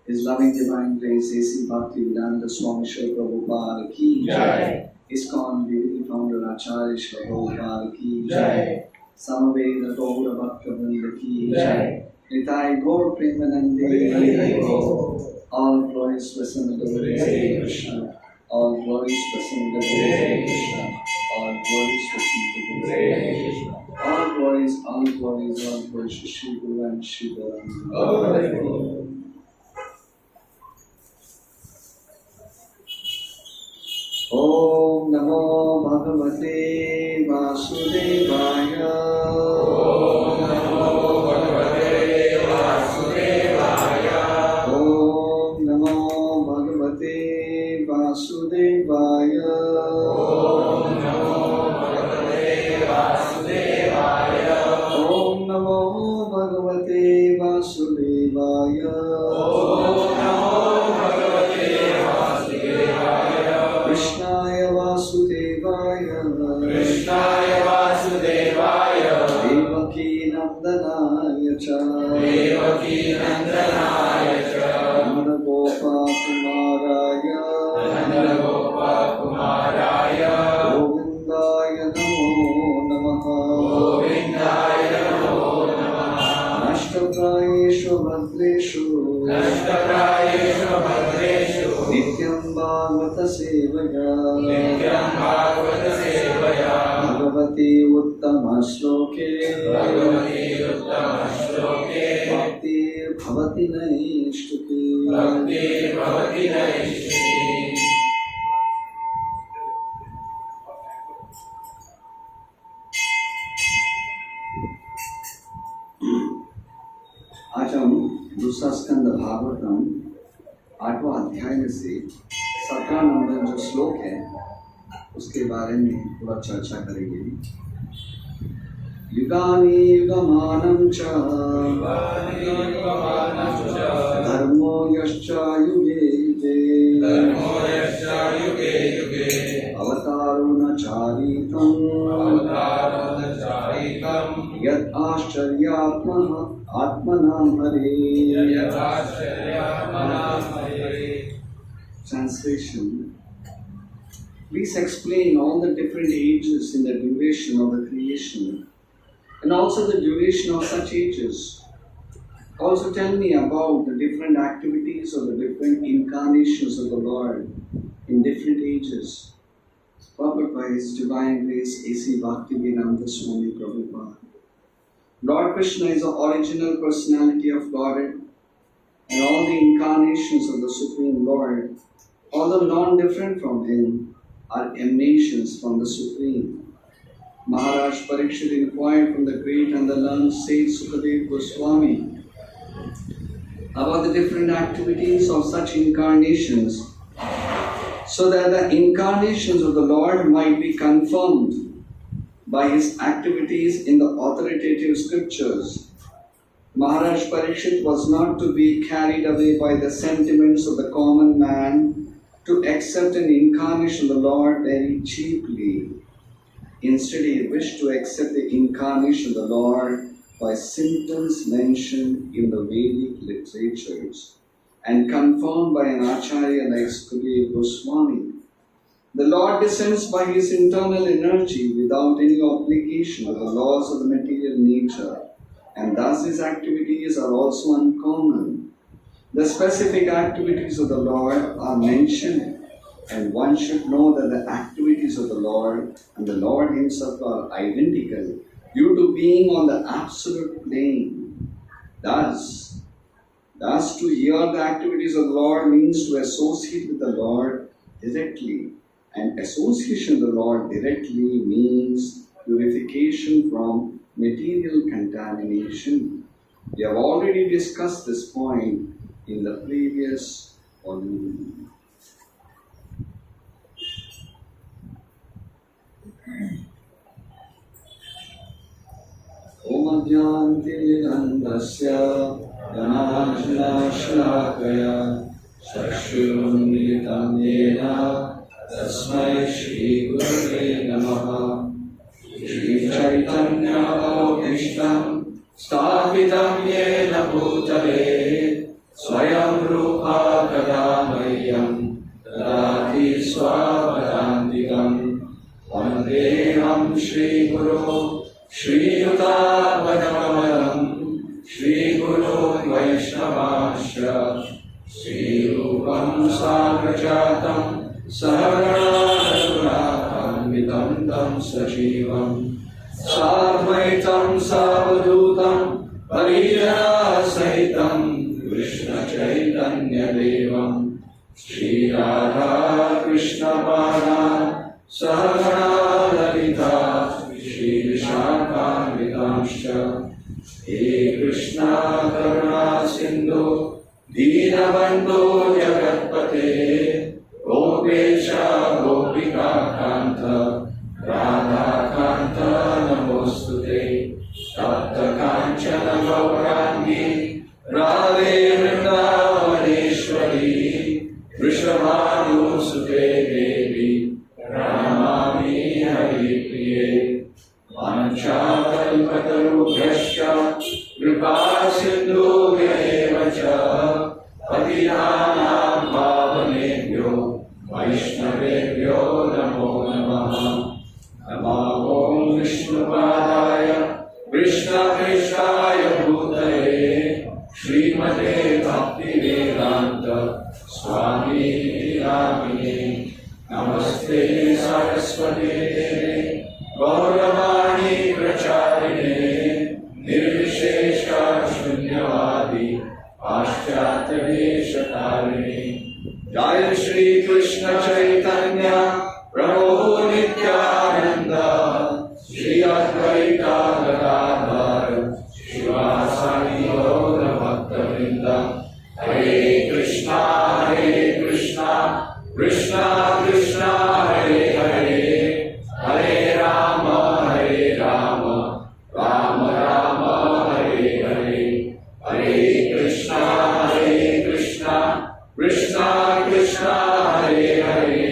His loving divine grace, A.C. Bhaktivedanta Swami Shri Prabhupada ki Jai. ISKCON Divinity Founder Acharya Shri Prabhupada ki Jai. Samaveda Gaura Bhakta Vrinda ki Jai. Nitai Gaur Premanande Hari Gaur. All glories to Samadhi Hare Krishna. All glories to Samadhi Hare Krishna. All glories to Samadhi Hare Krishna. All glories to Shri Guru and Shri Gauranga. Om Namo Bhagavate Vasudevaya. Om Namo Bhagavate Vasudevaya. Om Namo Bhagavate Vasudevaya. Om Namo Bhagavate Vasudevaya. Om Namo Bhagavate Vasudevaya. Om Namo Bhagavate Vasudevaya. Krishnaya Vasudevaya. Krishnaya Vasudevaya. Devaki Nandanaya cha. Devaki Nandanaya cha. Nanda Gopa Kumaraya. Nanda Gopa Kumaraya. Govindaya Namo Namaha. Govindaya Namo Namaha. Nashtaprayeshu Bhadreshu. Nashtaprayeshu Bhadreshu. Nityam Bhagavata Sevaya. Nityam Bhagavata Sevaya. Bhagavati Uttama Shloke. Bhagavati Uttama Shloke. Bhakti Bhavati Naishtuki. Bhakti Bhavati Naishtuki. आज हम दूसरा स्कंद भागवतम 8वां अध्याय में से 17 number जो श्लोक है उसके बारे में थोड़ा चर्चा करेंगे। युगानि युगमानं च धर्मो यश्च युगे युगे अवतारो न चारितं यत् आश्चर्यात्मनां हरे। Translation: Please explain all the different ages in the duration of the creation and also the duration of such ages. Also tell me about the different activities of the different incarnations of the Lord in different ages. Prophet by His Divine Grace A.C. Bhaktivedanta Swami Prabhupada. Lord Krishna is the original personality of Godhead, and all the incarnations of the Supreme Lord, although non-different from Him, are emanations from the Supreme. Maharaj Parikshit inquired from the great and the learned sage Sukadev Goswami about the different activities of such incarnations, so that the incarnations of the Lord might be confirmed by His activities in the authoritative scriptures. Maharaj Parikshit was not to be carried away by the sentiments of the common man to accept an incarnation of the Lord very cheaply. Instead, he wished to accept the incarnation of the Lord by symptoms mentioned in the Vedic literatures and confirmed by an Acharya like Sukadev Goswami. The Lord descends by His internal energy without any obligation of the laws of the material nature, and thus His activities are also uncommon. The specific activities of the Lord are mentioned, and one should know that the activities of the Lord and the Lord Himself are identical due to being on the absolute plane. Thus, to hear the activities of the Lord means to associate with the Lord directly, and association with the Lord directly means purification from material contamination. We have already discussed this point in the previous volume. Om Adyanti Nirandasya Ganajna Shlakaya Chakshurunmilitam Yena Tasmai Shri Gurave Namaha. Shri Chaitanya Bhishtam Sthapitam Yena Bhutale Swayam Rupa Kadamayyam Dadati Swavadantikam Vandeham Shri Guru Shri Yuta Bhagavatam Shri Guru Vaishnavasya Shri Rupam Sagrajatam Sahagana Raghunatham Tam Sajivam Sadvaitam Savadutam Parijana Sahitam Krishna Chaitanya Devam Shri Radha Krishna Pada Sahagana Lalita Shri Vishakhamritamscha He Krishna Karuna Sindhu Deenabandhu Jagatpate Gopesha Gopika Kanta Radha Kanta Namostute Tapta Kanchana Gaurangi Radhe Vrindavaneshwari Vrishabhanusute Devi Pranamami Haripriye Vanchakalpatarubhyascha Kripasindhubhya eva cha Patitanam pavanebhyo Vaishnavebhyo namo namaha. Namo Om Vishnupadaya Krishnaya Bhutale Srimate Bhaktivedanta Swami Namine. Namaste Saraswate Deve Gauravani Pracharine Nirvishesha Shunyavadi Paschatya Deshatarine. Jai Shri Krishna Chaitanya Prabhu Nityananda Shri Advaita Gadadhar Shivasari Gaura Bhaktave Govind. हरे कृष्णा कृष्णा कृष्णा हरे हरे, हरे राम राम राम हरे हरे। हरे कृष्णा कृष्णा कृष्णा हरे हरे,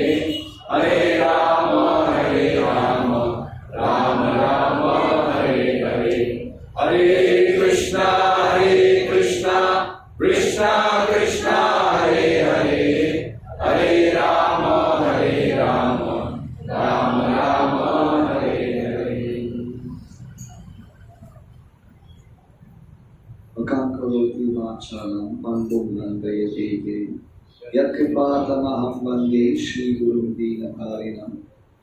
हरे राम राम राम हरे हरे। हरे कृष्णा कृष्णा कृष्णा हरे हरे, हरे राम राम राम हरे हरे। करोति वाचालं पङ्गुं लङ्घयते गिरिं यत्कृपातमहं वन्दे श्रीगुरुं दीनकारिणं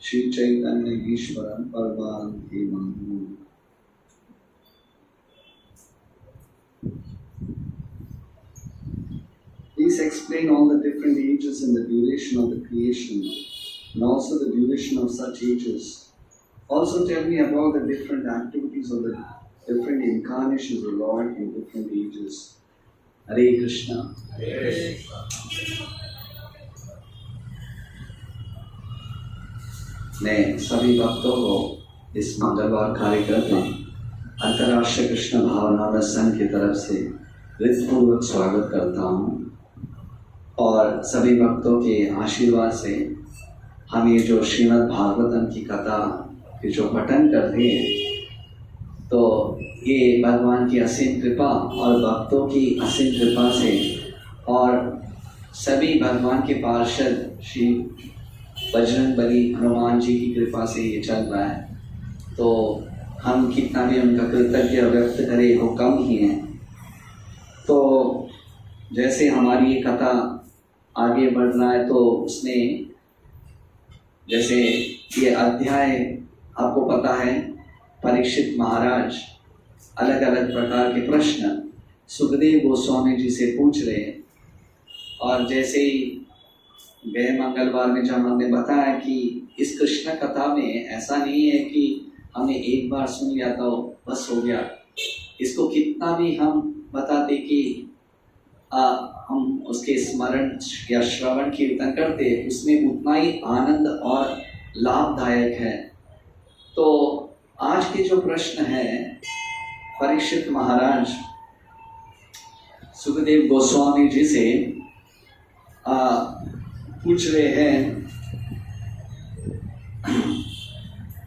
श्रीचैतन्यईश्वरं परमानन्दं माधवम्। Please explain all the different ages and the duration of the creation, and also the duration of such ages. Also tell me about the different activities of the different incarnations of Lord in different ages. Hare Krishna. मैं सभी भक्तों को इस मंगलवार कार्यक्रम में अंतर्राष्ट्रीय कृष्ण भावना संघ की तरफ से हृदयपूर्वक स्वागत करता हूँ और सभी भक्तों के आशीर्वाद से हम ये जो श्रीमद् भागवतम की कथा के जो पठन करते हैं तो ये भगवान की असीम कृपा और भक्तों की असीम कृपा से और सभी भगवान के पार्षद श्री बजरंगबली हनुमान जी की कृपा से ये चल रहा है। तो हम कितना भी उनका कृतज्ञ व्यक्त करें वो कम ही है। तो जैसे हमारी ये कथा आगे बढ़ रहा है तो उसमें जैसे ये अध्याय आपको पता है परीक्षित महाराज अलग अलग प्रकार के प्रश्न सुखदेव गोस्वामी जी से पूछ रहे हैं और जैसे ही गए मंगलवार में जब हमने बताया कि इस कृष्ण कथा में ऐसा नहीं है कि हमने एक बार सुन लिया तो बस हो गया। इसको कितना भी हम बताते कि हम उसके स्मरण या श्रवण कीर्तन करते उसमें उतना ही आनंद और लाभदायक है। तो आज के जो प्रश्न है परीक्षित महाराज सुखदेव गोस्वामी जी से पूछ रहे हैं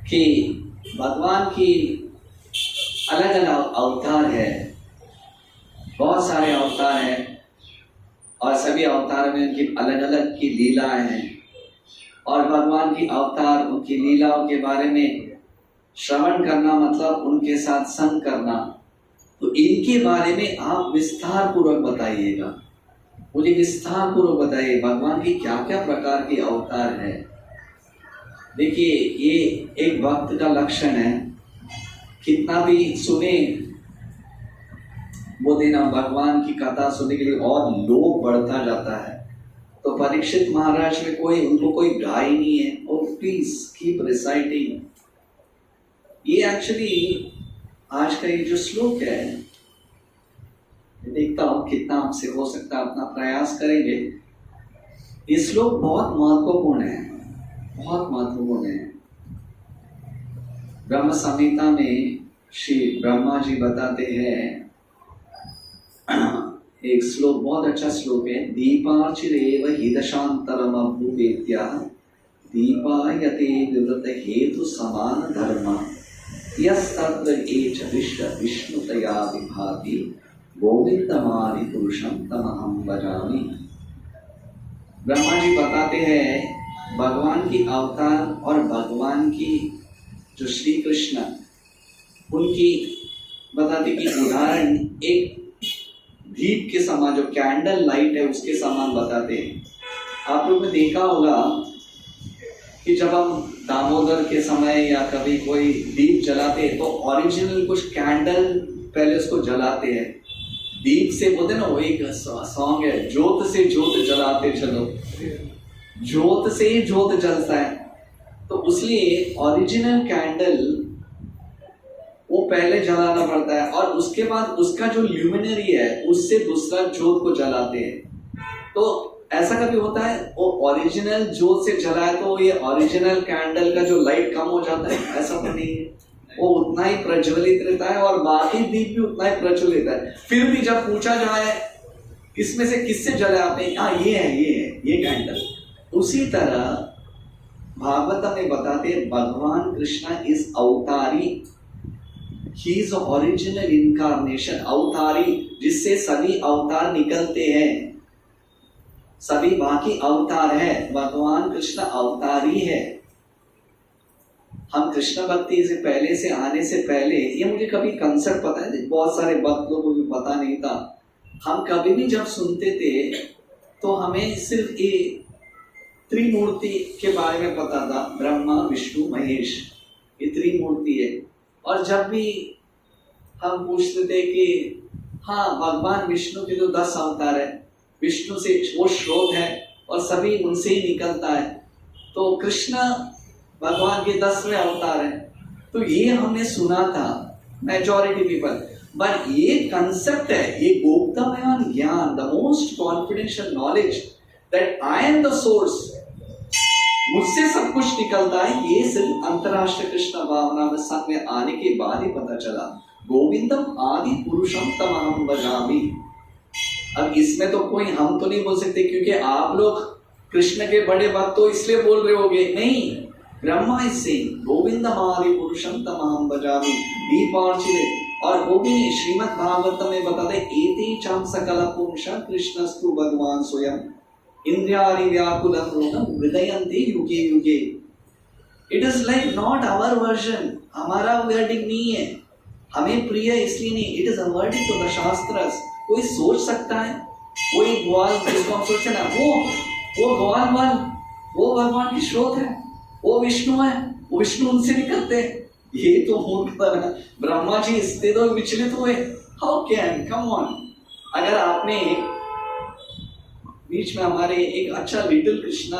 कि भगवान की अलग अलग अवतार है, बहुत सारे अवतार हैं और सभी अवतार में उनकी अलग अलग की लीलाएं हैं और भगवान की अवतार उनकी लीलाओं के बारे में श्रवण करना मतलब उनके साथ संग करना। तो इनके बारे में आप विस्तार पूर्वक बताइएगा, मुझे विस्तार पूर्वक बताइए भगवान की क्या क्या प्रकार के अवतार है। देखिए ये एक भक्त का लक्षण है, कितना भी सुने वो दिन भगवान की कथा सुनने के लिए और लोभ बढ़ता जाता है। तो परीक्षित महाराज में कोई उनको कोई गाय नहीं है और प्लीज कीप रिसाइटिंग। ये एक्चुअली आज का ये जो श्लोक है देखता हूँ कितना हमसे हो सकता है, अपना प्रयास करेंगे। ये श्लोक बहुत महत्वपूर्ण है, बहुत महत्वपूर्ण है। ब्रह्म संहिता में श्री ब्रह्मा जी बताते हैं एक श्लोक, बहुत अच्छा श्लोक है। दीपार्चिरेव हिदशांतरम अभूवेत्या दीपायते विवृत हेतु समान धर्म यस्तत्र एच विष्णुतया विभाति गोविंदमादि पुरुषम तमहं भजामि। ब्रह्मा जी बताते हैं भगवान की अवतार और भगवान की जो श्री कृष्ण उनकी बताते कि उदाहरण एक दीप के समान, जो कैंडल लाइट है उसके समान बताते हैं। आप लोग ने देखा होगा कि जब हम दामोदर के समय या कभी कोई दीप जलाते हैं तो ओरिजिनल कुछ कैंडल पहले उसको जलाते हैं। दीप से बोलते ना, वो एक सॉन्ग है, ज्योत से ज्योत जलाते चलो, ज्योत से ज्योत जलता है। तो इसलिए ओरिजिनल कैंडल वो पहले जलाना पड़ता है और उसके बाद उसका जो ल्यूमिनरी है उससे दूसरा जोत को जलाते हैं। तो ऐसा कभी होता है वो ओरिजिनल जोत से जलाए तो ये ओरिजिनल कैंडल का जो लाइट कम हो जाता है? ऐसा तो नहीं है, वो उतना ही प्रज्वलित रहता है और बाकी दीप भी उतना ही प्रज्वलित है। फिर भी जब पूछा जाए इसमें से किससे जलाए आपने, हाँ ये है ये कैंडल। उसी तरह भागवत में बताते हैं भगवान कृष्णा इज अवतारी, ही इज ओरिजिनल इनकारनेशन, अवतारी जिससे सभी अवतार निकलते हैं, सभी बाकी अवतार है, भगवान कृष्ण अवतारी है। हम कृष्ण भक्ति से पहले से आने से पहले ये मुझे कभी कंसेप्ट पता है, बहुत सारे भक्त लोगों को भी पता नहीं था। हम कभी भी जब सुनते थे तो हमें सिर्फ ये त्रिमूर्ति के बारे में पता था, ब्रह्मा विष्णु महेश, ये त्रिमूर्ति है। और जब भी हम पूछते थे कि हाँ भगवान विष्णु के तो 10 अवतार है, विष्णु से वो स्रोत है और सभी उनसे ही निकलता है, तो कृष्ण भगवान के 10वें अवतार है। तो ये हमने सुना था मेजॉरिटी पीपल, बट ये कंसेप्ट है, ये गोप्तमय ज्ञान, the most confidential knowledge that I am the source, मुझसे सब कुछ निकलता है, ये सिर्फ अंतरराष्ट्रीय कृष्ण भावना में संग में आने के बाद ही पता चला। गोविंदम आदि पुरुषम तमहम भजामि। अब इसमें तो कोई हम तो नहीं बोल सकते क्योंकि आप लोग कृष्ण के बड़े भक्त तो इसलिए बोल रहे होगे, नहीं, ब्रह्मा इज सेइंग गोविंदम आदि पुरुषम तमहम भजामि, दीपार्चित। और वो भी श्रीमद् भागवत में बताते एते चाम सकल पुरुषा कृष्णस्तु भगवान स्वयं इंद्रियाणि व्याकुलं रोगं हृदयन्ते युगे युगे। It is like not our version, हमारा वर्डिंग नहीं है, हमें प्रिय इसलिए नहीं, it is a wording to the shastras. कोई सोच सकता है, कोई ग्वाल जिसको हम सोचते ना, वो ग्वाल वाल वो भगवान की स्रोत है, वो विष्णु है, वो विष्णु उनसे निकलते हैं, ये तो मूर्खता है। ब्रह्मा जी इससे तो विचलित हुए, हाउ कैन, कम ऑन। अगर आपने बीच में हमारे एक अच्छा लिटिल कृष्णा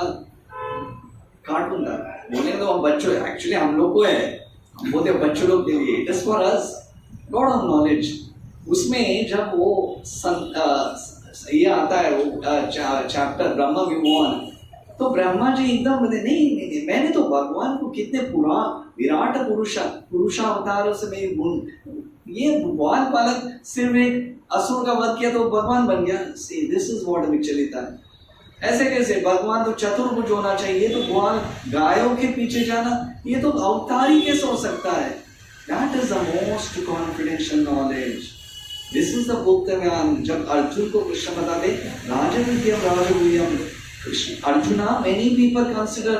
कार्टून था, बोले तो हम बच्चों, एक्चुअली हम लोग को है, हम बोलते बच्चों लोग के लिए, just for us, lot of knowledge. उसमें जब वो ये आता है वो चैप्टर ब्रह्म विमोहन, तो ब्रह्मा जी एकदम बोलते नहीं, मैंने तो भगवान को कितने विराट पुरुषावतारों से मेरी गुण, ये भगवान पालक सिर्फ एक असुर का वध किया तो भगवान बन गया। See, this is what विचलित है। ऐसे कैसे, भगवान तो चतुर्भुज होना चाहिए, तो भगवान गायों के पीछे जाना, ये तो अवतारी कैसे हो सकता है? That is the most confidential knowledge. This is the गुप्तज्ञान। जब अर्जुन को कृष्ण बताते राजविद्यम राजगुह्यम, arjuna many people consider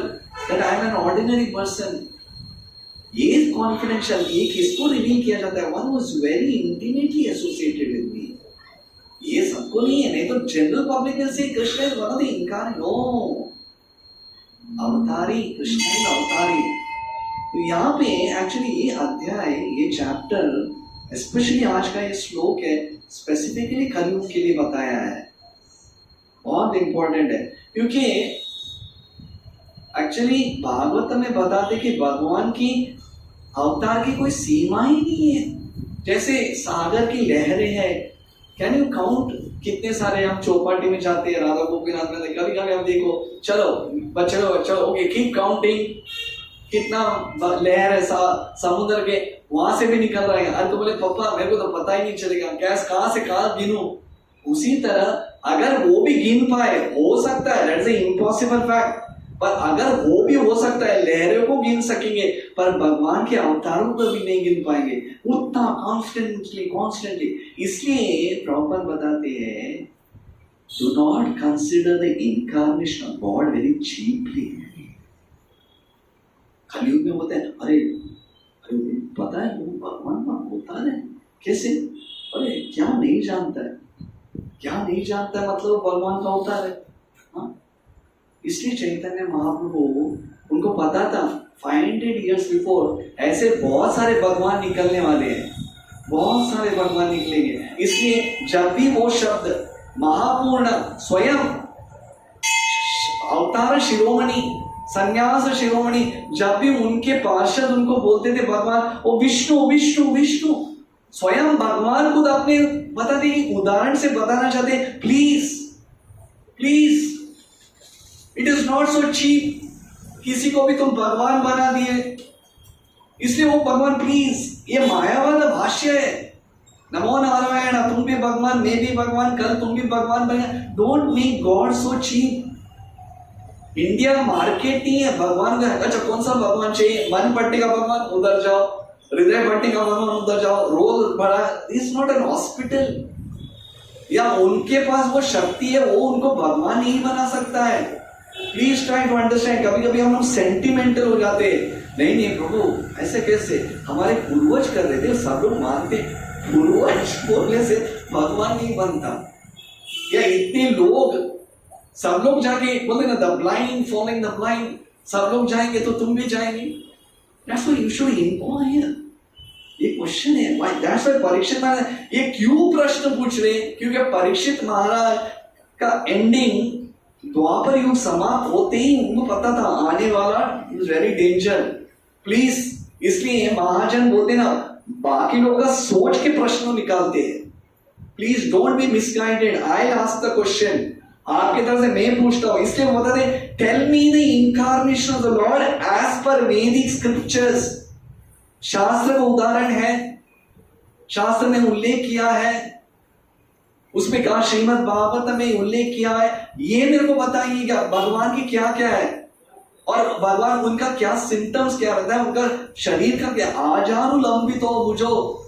that I am an ordinary person. ये कॉन्फिडेंशियल, ये किसको रिवील किया जाता है? One was very intimately associated with me. ये सबको नहीं है, नहीं तो general public will say Krishna is one of the incarnate, no, अवतारी, कृष्ण इज अवतारी। तो यहाँ पे एक्चुअली ये अध्याय, ये चैप्टर, स्पेशली आज का ये श्लोक है, स्पेसिफिकली कलयुग के लिए बताया है, बहुत इंपॉर्टेंट है। क्योंकि एक्चुअली भागवत में बताते कि भगवान की अवतार की कोई सीमा ही नहीं है। जैसे सागर की लहरें हैं, कैन यू काउंट कितने सारे, हम चौपाटी में जाते हैं, राधा गोपीनाथ में, कभी कभी हम देखो, चलो बच्चों ओके कीप काउंटिंग, कितना लहर है समुद्र के, वहां से भी निकल रहा है। अरे तो बोले पापा मेरे को तो पता ही नहीं चलेगा, कैसे कहां से कहां गिनूं। उसी तरह अगर वो भी गिन पाए, हो सकता है, दैट्स एन इम्पॉसिबल फैक्ट, पर अगर वो भी हो सकता है, लहरों को गिन सकेंगे, पर भगवान के अवतारों को भी नहीं गिन पाएंगे उतना कॉन्स्टेंटली। इसलिए प्रॉपर बताते हैं, do not consider the incarnation of God very cheaply. कलयुग में होते हैं, अरे पता है वो भगवान का अवतार है, कैसे, अरे क्या नहीं जानता है, मतलब भगवान का अवतार है। इसलिए चैतन्य महाप्रभु, उनको पता था 500 years बिफोर ऐसे बहुत सारे भगवान निकलने वाले हैं, बहुत सारे भगवान निकलेंगे। इसलिए जब भी वो शब्द महापूर्ण स्वयं अवतार शिरोमणि संन्यास शिरोमणि, जब भी उनके पार्षद उनको बोलते थे भगवान, ओ विष्णु विष्णु विष्णु, स्वयं भगवान खुद अपने बताते उदाहरण से बताना चाहते, please please, it is not so cheap, किसी को भी तुम भगवान बना दिए, इसलिए वो भगवान प्लीज, ये मायावाद भाष्य है। नमो नारायण, तुम भी भगवान, मैं भी भगवान, कल तुम भी भगवान बने, don't make God so cheap. India market नहीं है भगवान का। अच्छा कौन सा भगवान चाहिए? मन पट्टी का भगवान, उधर जाओ, हृदय पट्टी का भगवान, उधर जाओ, रोज बड़ा, इज नॉट एन हॉस्पिटल। या उनके पास वो शक्ति है, वो उनको भगवान नहीं बना सकता है। Please try to understand. कभी कभी हम सेंटिमेंटल हो जाते हैं, नहीं नहीं प्रभु ऐसे कैसे, हमारे पूर्वज कर रहे थे, सब लोग मानते, पूर्वज बोलने से भगवान नहीं बनता। या इतने लोग, सब लोग जाके बोलते ना, the blind following the blind, सब लोग जाएंगे तो तुम भी जाएंगे। That's why you should inquire. ये क्वेश्चन है, why that's why Parikshit Maharaj ये क्यों प्रश्न पूछ रहे हैं, क्योंकि परीक्षित महाराज का एंडिंग द्वापर युग समाप्त होते ही उनको पता था आने वाला इज वेरी डेंजर। प्लीज, इसलिए महाजन बोलते ना, बाकी लोग का सोच के प्रश्न निकालते हैं। Please don't be misguided. I ask the question, आपके तरफ से मैं पूछता हूं, इसलिए वो बताते tell me the incarnation of the Lord as per Vedic scriptures. शास्त्र का उदाहरण है, शास्त्र ने उल्लेख किया है, उसमें कहा श्रीमद् भागवत में उल्लेख किया है, ये मेरे को बताइएगा भगवान की क्या क्या है, और भगवान उनका क्या सिम्टम्स क्या रहता है, उनका शरीर का क्या, आजानुलंबित हो बुझो,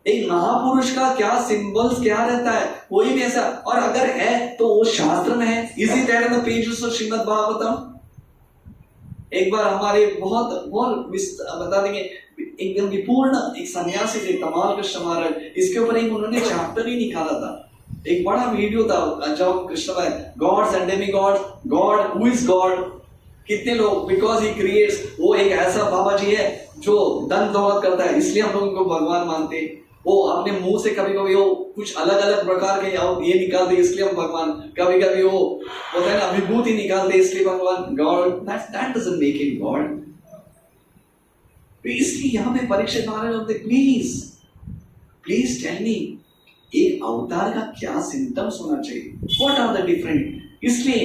एक महापुरुष का क्या सिंबल्स क्या रहता है, कोई भी ऐसा, और अगर है तो वो शास्त्र में है। Is it there in the pages of Shrimad Bhagavatam? एक बार हमारे बहुत बता देंगे, एकदम विपूर्ण एक सन्यासी थे कमाल कृष्ण महाराज, इसके ऊपर एक उन्होंने चैप्टर ही निकाला था, एक बड़ा वीडियो था, जब Krishna gods and Demi God's, God who is God, कितने लोग, बिकॉज ही क्रिएट्स, वो एक ऐसा बाबा जी है जो धन दौलत करता है, इसलिए हम लोग उनको भगवान मानते हैं। वो अपने मुंह से कभी कभी वो कुछ अलग अलग प्रकार के ये निकालते, इसलिए हम भगवान, कभी कभी वो होता है ना विभूति निकालते, इसलिए भगवान God, that doesn't make him God. इसलिए यहाँ पे परीक्षित महाराज होते, प्लीज प्लीज टेल मी, एक अवतार का क्या सिम्टम्स होना चाहिए, व्हाट आर द डिफरेंट। इसलिए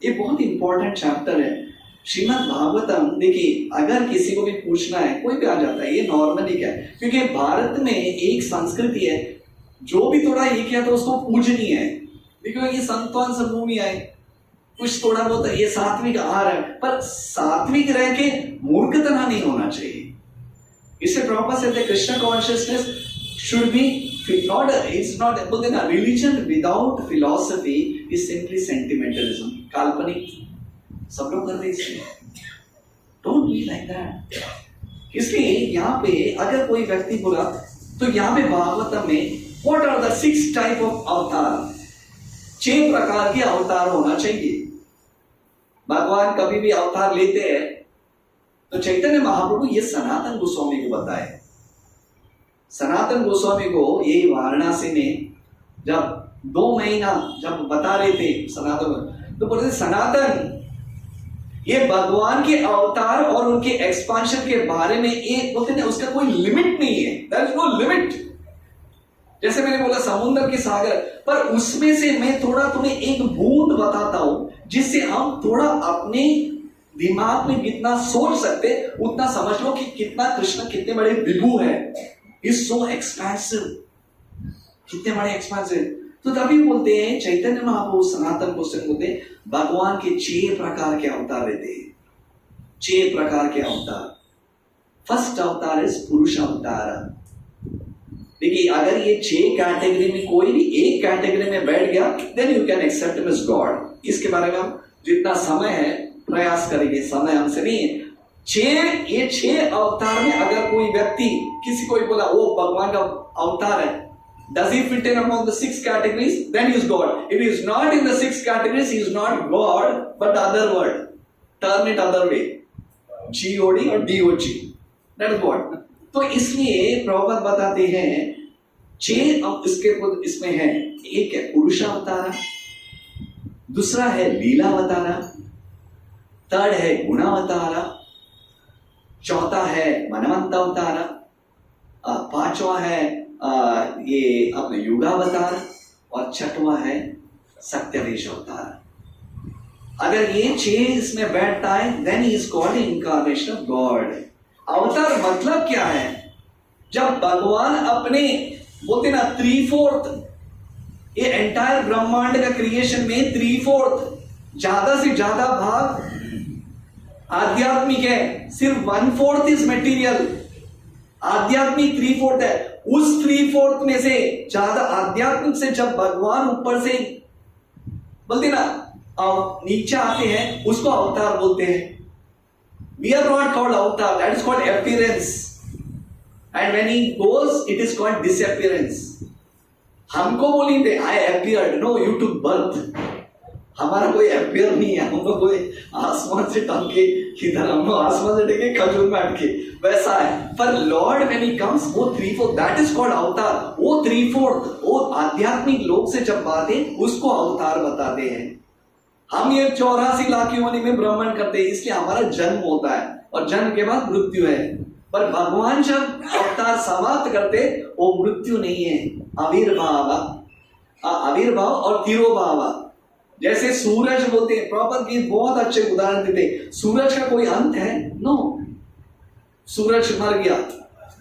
ये बहुत इंपॉर्टेंट चैप्टर है श्रीमद् भागवतम। देखिए अगर किसी को भी पूछना है, कोई भी आ जाता है, ये नॉर्मली क्या है, क्योंकि भारत में एक संस्कृति है, जो भी थोड़ा ये किया तो उसको पूजनीय है, क्योंकि ये संतवान से भूमि आए, कुछ थोड़ा बहुत ये सात्विक आ रहा है, पर सात्विक रह के मूर्खतना नहीं होना चाहिए। इससे प्रॉपर से Krishna consciousness should be not, it's not, बोलते ना religion without philosophy is simply sentimentalism, काल्पनिक, सब लोग कर रहे हैं, डोंट बी लाइक दैट। इसलिए यहाँ पे अगर कोई व्यक्ति बोला तो यहाँ पे भागवतम में what are the 6 type of avatar, 6 प्रकार के अवतार होना चाहिए। भगवान कभी भी अवतार लेते हैं तो चैतन्य महाप्रभु ये सनातन गोस्वामी को बताए। सनातन गोस्वामी को ये वाराणसी में जब 2 महीना जब बता रहे थे सनातन, तो बोलते सनातन ये भगवान के अवतार और उनके एक्सपांशन के बारे में एक बोलते हैं उसका कोई लिमिट नहीं है, देयर इज नो लिमिट। जैसे मैंने बोला समुद्र के सागर, पर उसमें से मैं थोड़ा तुम्हें एक बूंद बताता हूं, जिससे हम थोड़ा अपने दिमाग में कितना सोच सकते उतना समझ लो कि कितना कृष्ण कितने बड़े विभु है, इज सो एक्सपेंसिव, कितने बड़े एक्सपेंसिव। तो तभी बोलते हैं चैतन्य महाप्रभु सनातन गोस्वामी बोलते हैं भगवान के 6 प्रकार के अवतार रहते हैं, 6 प्रकार के अवतार। फर्स्ट अवतार इज पुरुष अवतार। देखिए अगर ये 6 कैटेगरी में कोई भी एक कैटेगरी में बैठ गया, then you can accept him as God. इसके बारे में हम जितना समय है प्रयास करेंगे, समय हमसे नहीं है। 6 अवतार में अगर कोई व्यक्ति किसी को बोला वो भगवान का अवतार है, does he fit in among the 6 categories? Then he is God. If he is not in the 6 categories, he is not God, but the other word. Turn it other way. G-O-D or D-O-G. That is what. तो इसलिए प्रभुपाद बताते हैं 6 इसमें है, एक है पुरुष अवतार, दूसरा है लीला अवतार, थर्ड है गुणावतारा, चौथा है मनवंतावतारा, पांचवा है ये अपने युगावतार, और छठवा है सत्यवेश अवतार। अगर ये 6 इसमें बैठता है then he is called incarnation of God. अवतार मतलब क्या है? जब भगवान अपने बोलते ना 3/4 ये एंटायर ब्रह्मांड का क्रिएशन में 3/4 ज्यादा से ज्यादा भाग आध्यात्मिक है, सिर्फ 1/4 इज मटेरियल। आध्यात्मिक 3/4 है, उस 3/4 में से ज्यादा आध्यात्मिक से जब भगवान ऊपर से बोलते ना नीचे आते हैं उसको अवतार बोलते हैं। We are not called avatar, that is called appearance, and when he goes it is called disappearance। हमको बोलेंगे I appeared, no you took birth। हमारा कोई appear नहीं है, हमको कोई आसमान से टंके किधर हम आसमान से टंके खजूर में अटके वैसा है। पर लॉर्ड when he comes वो 3/4 that is called अवतार। वो 3/4 वो आध्यात्मिक लोक से जब बातें उसको अवतार बताते हैं। हम ये 84 लाख योनि में भ्रमण करते हैं, इसलिए हमारा जन्म होता है और जन्म के बाद मृत्यु है। पर भगवान जब अवतार समाप्त करते वो मृत्यु नहीं है, आविर्भाव और तिरोभाव। जैसे सूरज बोलते हैं, प्रॉपर की बहुत अच्छे उदाहरण देते, सूरज का कोई अंत है? नो। सूरज मर गया,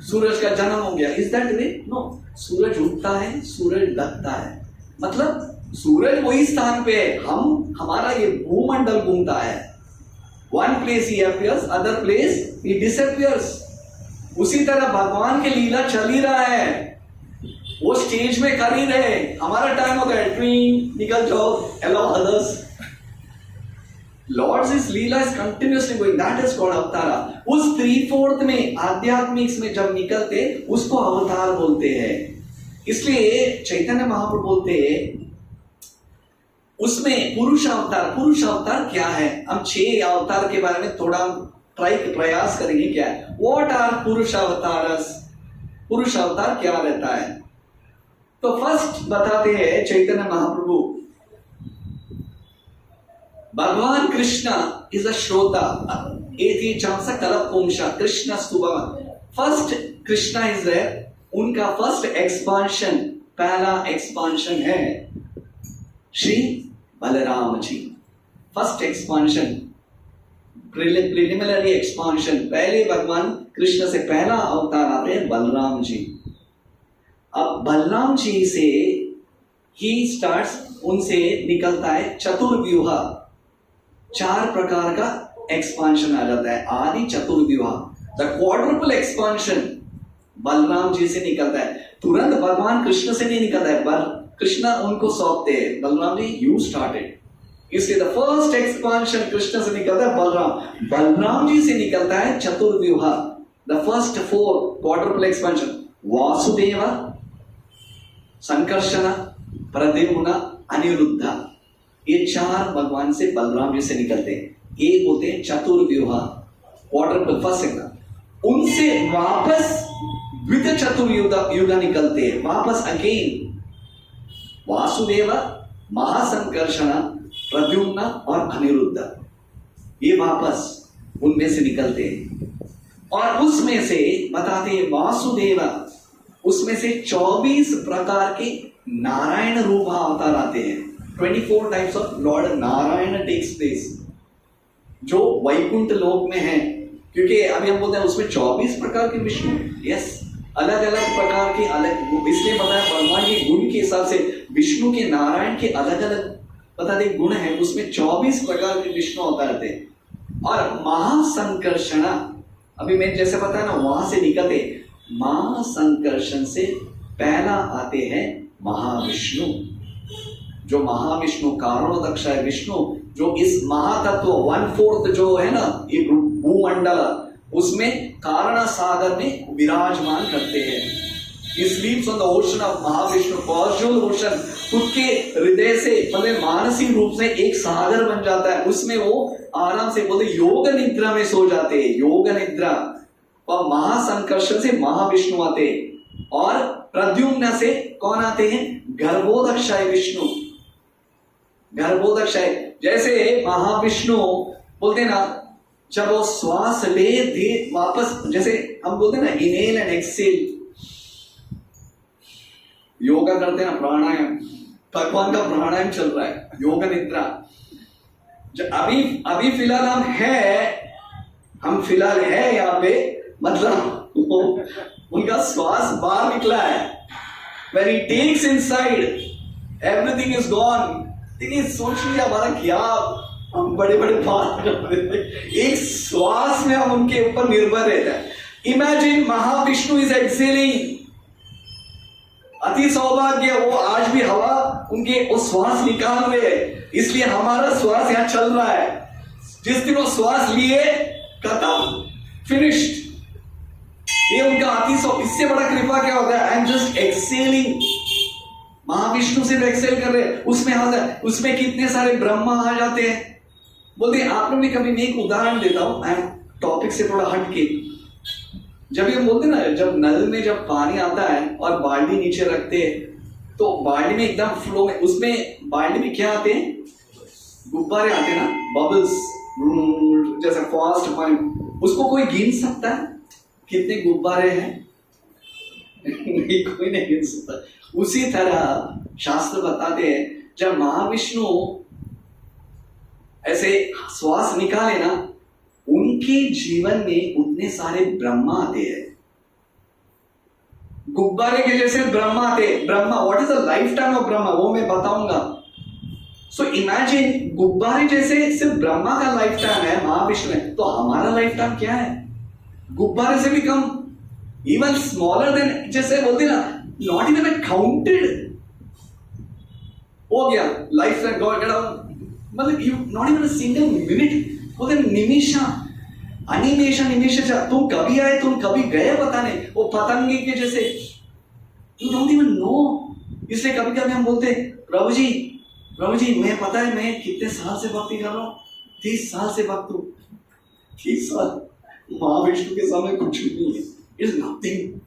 सूरज का जन्म हो गया, इज दैट वे? नो। सूरज उगता है, सूरज लगता है, मतलब सूरज वही स्थान पे है, हमारा ये भूमंडल घूमता है। वन प्लेस ही अपीयर्स, अदर प्लेस ही डिसअपीयर्स। उसी तरह भगवान की लीला चल ही रहा है, वो स्टेज में कर ही रहे। हमारा टाइम होता है ट्वीन निकल जाओ, हेलो अदर्स। लॉर्ड्स इस lila is continuously going, that is called avatara. उस 3/4 में आध्यात्मिक में जब निकलते उसको अवतार बोलते हैं। इसलिए चैतन्य महाप्रभु बोलते हैं उसमें पुरुष अवतार क्या है? हम 6 अवतार के बारे में थोड़ा प्रयास करेंगे। क्या है? व्हाट आर पुरुष अवतारस? पुरुष अवतार क्या रहता है? तो फर्स्ट बताते हैं चैतन्य महाप्रभु, भगवान कृष्ण इज अ श्रोता, एति चांसा कलप पुंसा कृष्ण स्तुभा। फर्स्ट कृष्णा इज देयर, उनका फर्स्ट एक्सपांशन, पहला एक्सपांशन है Shri Balaram ji. First expansion, preliminary expansion, पहले भगवान कृष्ण से पहला अवतार आते हैं बलराम जी। अब बलराम जी से ही स्टार्ट्स, उनसे निकलता है चतुर्व्यूह, 4 प्रकार का एक्सपांशन आ जाता है। आदि चतुर्व्यूह, the quadruple expansion Balram ji से निकलता है। तुरंत भगवान कृष्ण से नहीं निकलता है, कृष्ण उनको सौंपते हैं, बलराम जी यू स्टार्टेड। इसलिए द फर्स्ट एक्सपांशन कृष्ण से निकलता है बलराम जी से निकलता है चतुर्व्यूह, the first 4 quadruple expansion. Vasudeva, Sankarshana, Pradyumna, Anirudh, ये 4 भगवान से बलराम जी से निकलते हैं। ये होते हैं चतुर्व्यूह, क्वाड्रुपल फर्स्ट सेकंड। उनसे वापस द्वितीय चतुर्युग निकलते हैं, वापस अगेन वासुदेव, महासंकर्षण, प्रद्युम्न और अनिरुद्ध, ये वापस उनमें से निकलते हैं। और उसमें से बताते हैं वासुदेव, उसमें से 24 प्रकार के नारायण रूप अवतार आते हैं। 24 types of Lord Narayan takes place, जो वैकुंठ लोक में है। क्योंकि अभी हम बोलते हैं उसमें 24 प्रकार के विष्णु, यस, अलग अलग प्रकार के, अलग, इसलिए बताया भगवान के गुण के हिसाब से विष्णु के, नारायण के अलग अलग बता दे गुण है, उसमें 24 प्रकार के विष्णु अवतार थे। और महासंकर्षण, अभी मैं जैसे बताया ना, वहां से निकलते, महासंकर्षण से पहला आते हैं महाविष्णु, जो महाविष्णु कारणोदक्ष है विष्णु, जो इस महातत्व 1/4 जो है ना ये भूमंडल, उसमें कारण सागर में विराजमान करते हैं। He sleeps on the ocean of Mahavishnu, causal ocean, खुद के हृदय से मतलब मानसिक रूप से एक सागर बन जाता है, उसमें वो आराम से बोलते योग निद्रा में सो जाते हैं, योग निद्रा। और महासंकर्षण से महाविष्णु आते हैं, और प्रद्युम्न से कौन आते हैं? गर्भोदक्षाय विष्णु, गर्भोदक्षाय। जैसे महाविष्णु बोलते हैं ना, जब वो श्वास ले दे वापस, जैसे हम बोलते हैं ना इनहेल एंड एक्सेल, योगा करते हैं ना, प्राणायाम, भगवान का प्राणायाम चल रहा है, योग निद्रा। अभी फिलहाल हम फिलहाल है यहाँ पे, मतलब उनका श्वास बाहर निकला है। When he takes inside, everything is gone. लेकिन सोच लिया हमारा क्या, हम बड़े बड़े बात कर रहे थे, एक श्वास में हम उनके ऊपर निर्भर रहते हैं। इमेजिन महाविष्णु इज एक्सेलिंग, अति सौभाग्य, वो आज भी हवा उनके वो श्वास निकाल रहे हैं, इसलिए हमारा श्वास यहाँ चल रहा है। जिस दिन वो श्वास लिए, खत्म, फिनिश्ड। ये उनका इससे बड़ा कृपा क्या होता है? I am just excelling. Mahavishnu सिर्फ एक्सेल कर रहे हैं, उसमें कितने सारे ब्रह्मा आ जाते हैं। बोलते हैं आप लोग भी कभी, मैं एक उदाहरण देता हूं, आई एम टॉपिक से थोड़ा हट के। जब ये बोलते ना, जब नल में जब पानी आता है और बाल्टी नीचे रखते हैं, तो बाल्टी में एकदम फ्लो में, उसमें बाल्टी में क्या आते हैं? गुब्बारे आते हैं ना, बबल्स, जैसे फास्ट पानी। उसको कोई गिन सकता है कितने गुब्बारे हैं? नहीं, कोई नहीं गिन सकता। उसी तरह शास्त्र बताते हैं, जब महाविष्णु ऐसे श्वास निकाले ना, उनके जीवन में उतने सारे ब्रह्मा आते हैं, गुब्बारे के जैसे ब्रह्मा आते हैं। Brahma, what is the life time of Brahma, वो मैं बताऊंगा। सो इमेजिन, गुब्बारे जैसे सिर्फ ब्रह्मा का लाइफ टाइम है, महाविष्णु है, तो हमारा लाइफ टाइम क्या है? गुब्बारे से भी कम, इवन स्मॉलर देन, जैसे बोलते ना, नॉट इवन काउंटेड हो गया लाइफ टाइम गॉड, मतलब you not even a single minute, बोलते निमिषा, अनिमेशन निमिषा। तुम कभी आए, तुम कभी गए, पता नहीं, वो पतंगे के जैसे, यू डोंट इवन नो। इसलिए कभी कभी हम बोलते, प्रभु जी मैं पता है मैं कितने साल से भक्ति कर रहा हूँ, 30 साल से भक्त हूँ। 30 साल महाविष्णु के सामने कुछ नहीं है, इज नथिंग।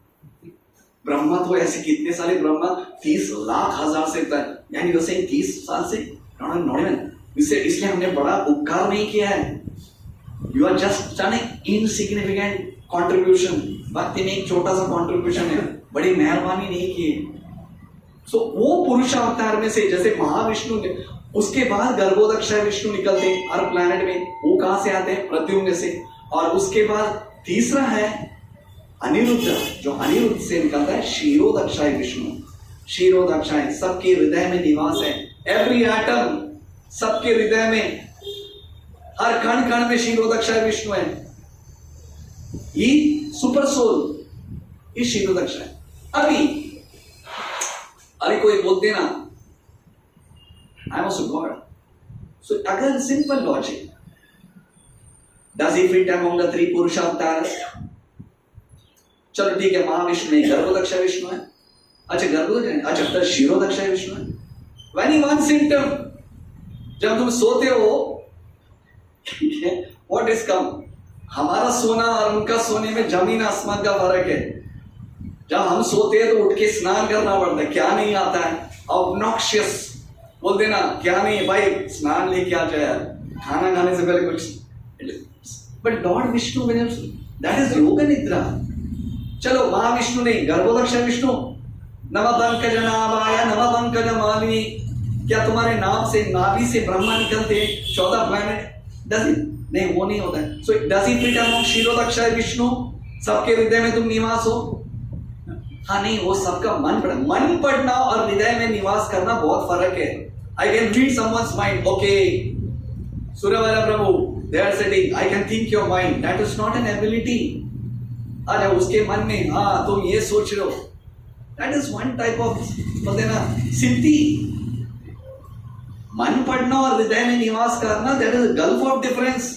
ब्रह्मा तो ऐसे कितने सारे ब्रह्मा 30 लाख हजार से, यानी वैसे 30 साल से इसलिए हमने बड़ा उपकार नहीं किया है। You are just done insignificant contribution, भक्ति में एक छोटा सा कॉन्ट्रीब्यूशन है, बड़ी मेहरबानी नहीं की। सो वो पुरुषावतार में से, जैसे महाविष्णु ने, उसके बाद गर्भोदक्षाय विष्णु निकलते हैं हर प्लैनेट में, वो कहां से आते हैं? प्रद्युम्न से। और उसके बाद तीसरा है अनिरुद्ध, जो अनिरुद्ध से निकलता है क्षीरोदक्षाय विष्णु। क्षीरोदक्षाय सबके हृदय में निवास है, एवरी एटम, सबके हृदय में, हर कण कण में क्षीरोदक्षाय विष्णु है। ये सुपर सोल, ये क्षीरोदक्षाय। अभी कोई बोलते ना, आई एम ऑल्सो गॉड। सो अगर simple logic, does he fit among the 3 पुरुषावतार? चलो ठीक है, महाविष्णु नहीं, गर्भोदक्षाय विष्णु है। अच्छा तो क्षीरोदक्षाय विष्णु है। When he one symptom, जब तुम सोते हो, ठीक है, what is come? हमारा सोना और उनका सोने में जमीन आसमान का फर्क है। जब हम सोते हैं तो उठ के स्नान करना पड़ता है, क्या नहीं आता है? ऑब्नॉक्शियस बोल देना, क्या नहीं भाई, स्नान लेके आ जाए, खाना खाने से पहले कुछ। But Lord Vishnu, that is योग निद्रा। चलो महाविष्णु नहीं, गर्भोदक्षाय विष्णु, नमः पंकज नाभाय नमः पंकज मालिनी। क्या तुम्हारे नाम से, नाभि से ब्रह्मा निकलते हैं 14 प्लैनेट? Does it? नहीं, वो नहीं होता है। So does it fit among Kshirodakshayi Vishnu? सबके हृदय में तुम निवास हो? हाँ नहीं, वो सबका मन पढ़ना और हृदय में निवास करना बहुत फर्क है। I can read someone's mind, okay Suryawala Prabhu they are sitting, I can think your mind, that is not an ability। अरे उसके मन में, हाँ तुम ये सोच रहे हो, that is one type of, बोलते ना, सिद्धि। मन पढ़ना और हृदय में निवास करना, that is a gulf of difference।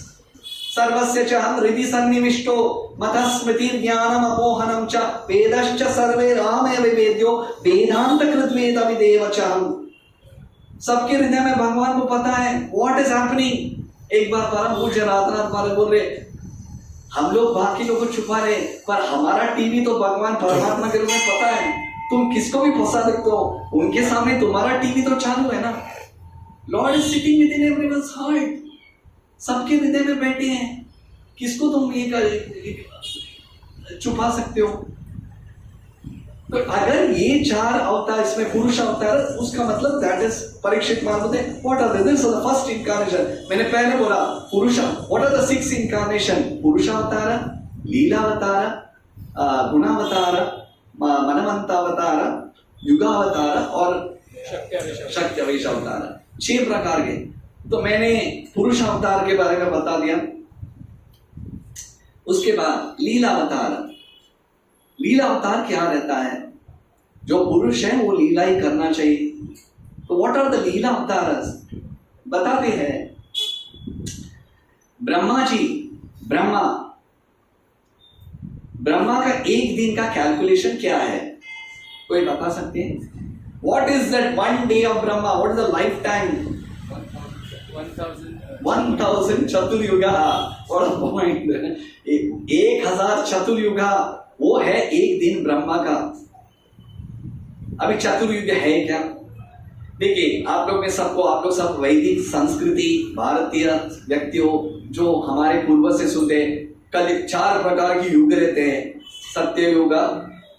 सर्वस्य च हृदि सन्निविष्टो मतः स्मृति ज्ञानम अपोहनम च वेदश्च सर्वे रामे विवेद्यो वेदांत कृत वेद विदेव च। सबके हृदय में भगवान को पता है what is happening। एक बार परम पूज्य रातनाथ वाले बोल रहे, हम लोग बाकी लोगों को छुपा रहे, पर हमारा टीवी तो भगवान परमात्मा के रूप में पता है। तुम किसको भी फंसा सकते हो, उनके सामने तुम्हारा टीवी तो चालू है ना। Lord is sitting with in everyone's heart. सबके हृदय में बैठे हैं, किसको तुम ये छुपा सकते हो? तो अगर ये 4 अवतार, इसमें पुरुष अवतार, उसका मतलब दैट इज परीक्षित मान होते हैं what are this is the first incarnation. मैंने पहले बोला पुरुष, व्हाट आर द 6 इनकार्नेशन? पुरुषावतार, लीलावतार, गुणावतार, मनवंतावतार, युगावतार और शक्त्यवेश अवतार, 6 प्रकार के। तो मैंने पुरुष अवतार के बारे में बता दिया। उसके बाद लीला अवतार। लीला अवतार क्या रहता है? जो पुरुष है वो लीला ही करना चाहिए। तो व्हाट आर द लीला अवतारस? बताते हैं ब्रह्मा जी, ब्रह्मा का एक दिन का कैलकुलेशन क्या है? कोई बता सकते हैं? What is that one day of Brahma? What is the life time? 1000 चतुर्युगा। और 1000 चतुर्युगा वो है एक दिन ब्रह्मा का। अभी चतुर्युग है क्या? देखिए आप लोग सब वैदिक संस्कृति, भारतीय व्यक्तियों जो हमारे पूर्वज से सुनते हैं, कल 4 प्रकार की युग रहते हैं, सत्य युग,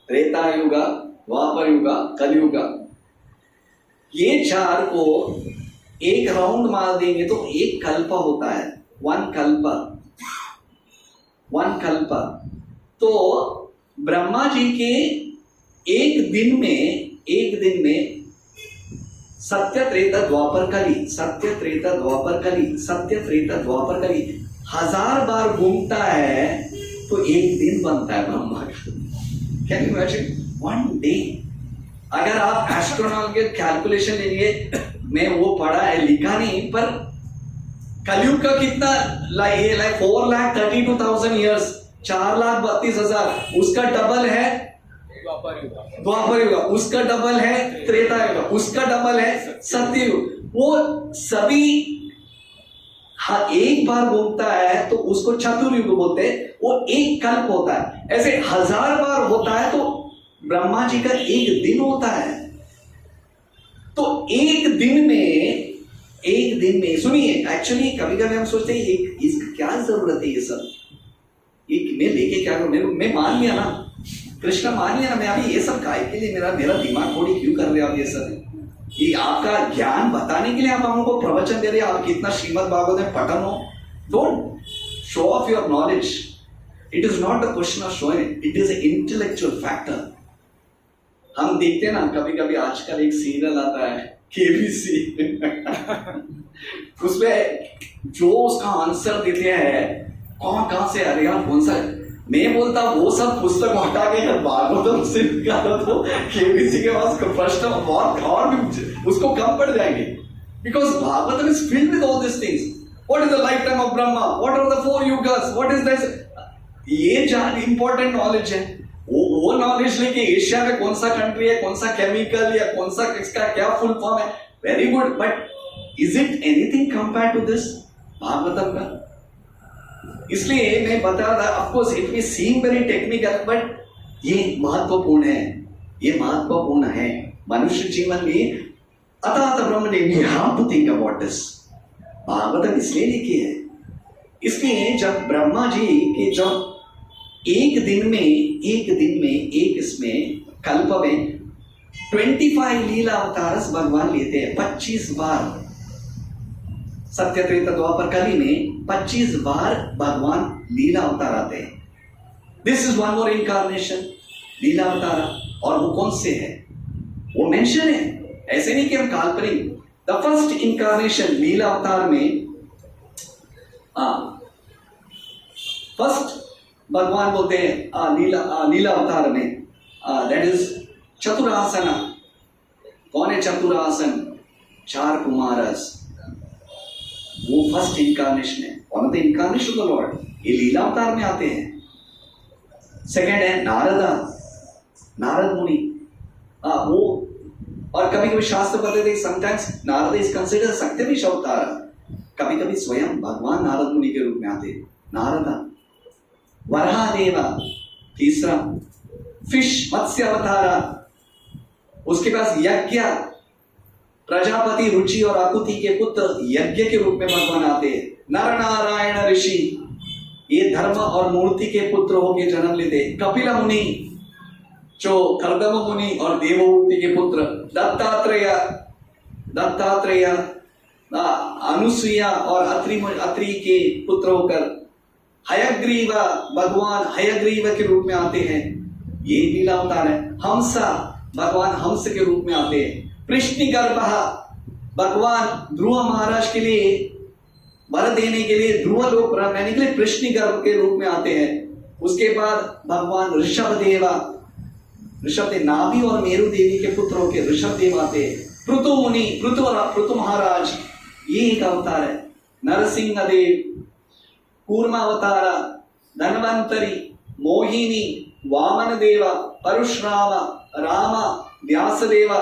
त्रेता युग, द्वापर युग, कलयुग। ये 4 को एक राउंड मार देंगे तो एक कल्प होता है, वन कल्प। तो ब्रह्मा जी के एक दिन में सत्य त्रेता द्वापर कली 1000 बार घूमता है तो एक दिन बनता है ब्रह्मा का। Can you imagine? 1 डे। अगर आप एस्ट्रोनॉमिकल कैलकुलेशन लेंगे, मैं वो पढ़ा है, लिखा नहीं, पर कलयुग का कितना 4,32,000 ईयर्स, 4,32,000, उसका डबल है द्वापर युग, उसका डबल है त्रेता युग, उसका डबल है सत्ययुग। वो सभी एक बार घूमता है तो उसको चतुर्युग बोलते हैं, वो एक कल्प होता है। ऐसे 1000 बार होता है तो ब्रह्मा जी का एक दिन होता है। तो एक दिन में सुनिए, एक्चुअली कभी कभी हम सोचते हैं इसका क्या जरूरत है, ये सब मैं लेके क्या करूं? मैं मान लिया ना, कृष्ण मान लिया ना, मैं अभी ये सब काय के लिए मेरा दिमाग थोड़ी क्यों कर रहे हो आप? ये सब ये आपका ज्ञान बताने के लिए आप हमको प्रवचन दे रहे हैं। आप कितना श्रीमद् भागवत में पठन हो, don't show off your knowledge. It is not a question of showing, it is a intellectual factor. हम देखते हैं ना, कभी कभी आजकल एक सीरियल आता है केबीसी उसमें जो उसका आंसर देते हैं कहां से आ रहा, कौन सा, मैं बोलता वो सब पुस्तक हटा के भागवतम से निकालो तो केबीसी के पास प्रश्न बहुत और भी उसको कम पड़ जाएंगे, because Bhagavatam is filled with all this things. What is the life time of Brahma? What are the 4 युगस? What is this? ये जान इंपॉर्टेंट नॉलेज है। वो नॉलेज लेके एशिया में कौन सा कंट्री है, कौन सा केमिकल या कौन सा इसका क्या फुल फॉर्म है, very good, but is it anything compare to this Bhagavatam का? इसलिए मैं बता रहा, of course it may seem very technical, बट ये महत्वपूर्ण है मनुष्य जीवन में। अतः ब्रह्म ने we have to think about this. Bhagavatam इसलिए लिखी है, इसलिए जब ब्रह्मा जी के जब एक दिन में एक इसमें कल्प में 25 लीला अवतारस भगवान लेते हैं, 25 बार। सत्य त्रेता द्वापर कली में 25 बार भगवान लीला अवतार आते हैं। This is one more incarnation, लीला अवतार। और वो कौन से है वो मेंशन है, ऐसे नहीं कि हम काल्पनिक। द फर्स्ट इनकारनेशन लीला अवतार में फर्स्ट भगवान बोलते हैं लीला अवतार में, दैट इज चतुरासन। कौन है चतुरासन? 4 कुमारस। वो फर्स्ट इनकारनेशन है, one of the incarnation of the Lord. ये लीला अवतार में आते हैं। सेकेंड है नारद मुनि। वो और कभी कभी शास्त्र बताते थे समटाइम्स नारद इज कंसिडर सत्यविश अवतार। कभी कभी स्वयं भगवान नारद मुनि के रूप में आते हैं। नारद वराहदेव तीसरा, फिश मत्स्य अवतारा। उसके पास यज्ञ प्रजापति, रुचि और आकुति के पुत्र यज्ञ के रूप में भगवान आते हैं। नर नारायण ऋषि ये धर्म और मूर्ति के पुत्र होकर जन्म लेते। कपिल मुनि जो कर्दम मुनि और देवहूति के पुत्र, दत्तात्रेय अनुसुईया और अत्रि के पुत्र होकर हयग्रीव, भगवान हयग्रीव के रूप में आते हैं। ये लीला अवतार है। हंसा, भगवान हंस के रूप में आते हैं। कृष्णिगर्भ, भगवान ध्रुव महाराज के लिए वर देने के लिए, ध्रुव लोक रहने के लिए कृष्णिगर्भ के रूप में आते हैं। उसके बाद भगवान ऋषभदेव, नाभि और मेरु देवी के पुत्र होकर ऋषभदेव आते हैं। पृथु मुनि, पृथु महाराज ये एक अवतार है। नरसिंह देव, कूर्मा अवतार, धन्वंतरी, मोहिनी, वामन देव, परशुराम, राम, व्यासदेव,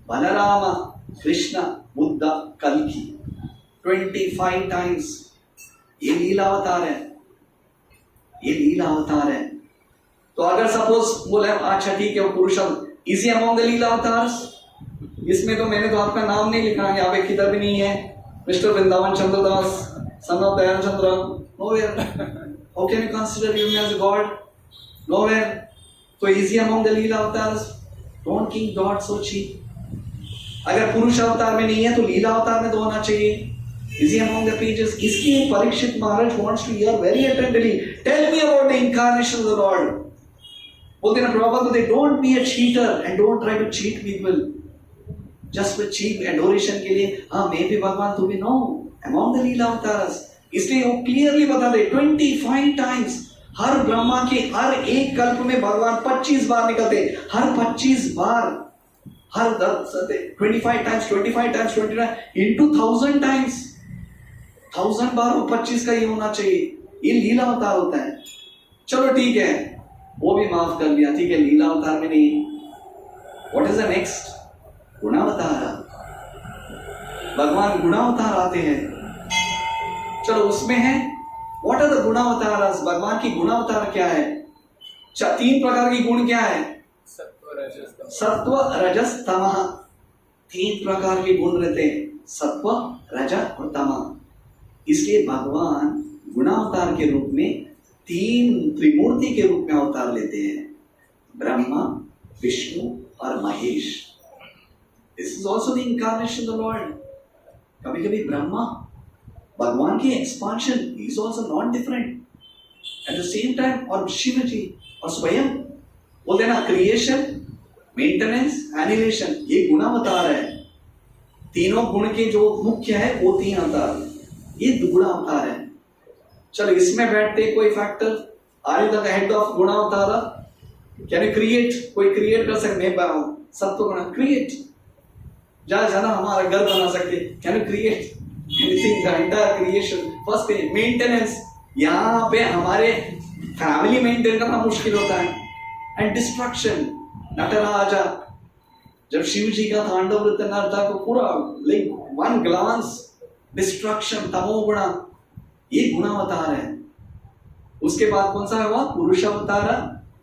बलराम, कृष्ण, बुद्ध, कल्कि। 25 टाइम्स ये लीला अवतार है। ये लीला अवतार है। तो अगर सपोज बोले अच्छा ठीक है, पुरुषम is he among the Leela avatars, इसमें तो मैंने तो आपका नाम नहीं लिखा, यहाँ पे किधर भी नहीं है mister Vrindavan Chandradas, son of Dayanand Chandra, nowhere. How can you consider him as a god? Nowhere. So is he among the Leela avatars? Don't think God so cheap. अगर पुरुष अवतार में नहीं है तो लीला अवतार में तो होना चाहिए। Is he among the pages? इसलिए परीक्षित महाराज wants to hear very attentively. Tell me about the incarnation of the Lord. बोलते ना Prabhupada, they don't be a cheater and don't try to cheat people. Just for cheap adoration के लिए हाँ मैं भी भगवान, तू भी, no, among the Leela avatars. इसलिए वो क्लियरली बता दे 25 टाइम्स हर ब्रह्मा के हर एक कल्प में भगवान 25 बार निकलते। हर 25 बार, हर 25 टाइम्स 29 into 1000 टाइम्स, 1000 बार वो 25 का ही होना चाहिए। ये लीला अवतार होता है। चलो ठीक है, वो भी माफ कर दिया, ठीक है लीला अवतार में नहीं। What is the next? गुणावतार। भगवान गुणावतार आते हैं। चलो उसमें है व्हाट आर द गुणावतार। भगवान की गुणावतार क्या है? 3 प्रकार की गुण क्या है? सत्व, रजस, तमः। 3 प्रकार के गुण रहते हैं, सत्व, रज और तमः। इसलिए भगवान गुणावतार के रूप में 3 त्रिमूर्ति के रूप में अवतार लेते हैं, ब्रह्मा, विष्णु और Mahesh. This is also the incarnation of the Lord. कभी कभी ब्रह्मा, भगवान की expansion is also not different at the same time, और शिव जी और स्वयं बोलते ना क्रिएशन, मेंटेनेंस, एनिमेशन, ये गुणावतार है। तीनों गुण के जो मुख्य है वो 3 अवतार, ये गुणावतार है। चलो इसमें बैठते कोई factor, are you the head of गुणावतार? Can you create? कोई क्रिएट कर सकते? मैं सत्व गुण क्रिएट, ज्यादा हमारा घर बना सकते। Can you create anything? The entire creation. First maintenance, यहाँ पे हमारे फैमिली मेंटेन करना मुश्किल होता है। एंड डिस्ट्रक्शन, नटराजा, जब शिव जी का तांडव नृत्य था तो पूरा लाइक वन ग्लांस डिस्ट्रक्शन, तमोगुण, ये गुणावतार है। उसके बाद कौन सा हुआ? पुरुषावतार,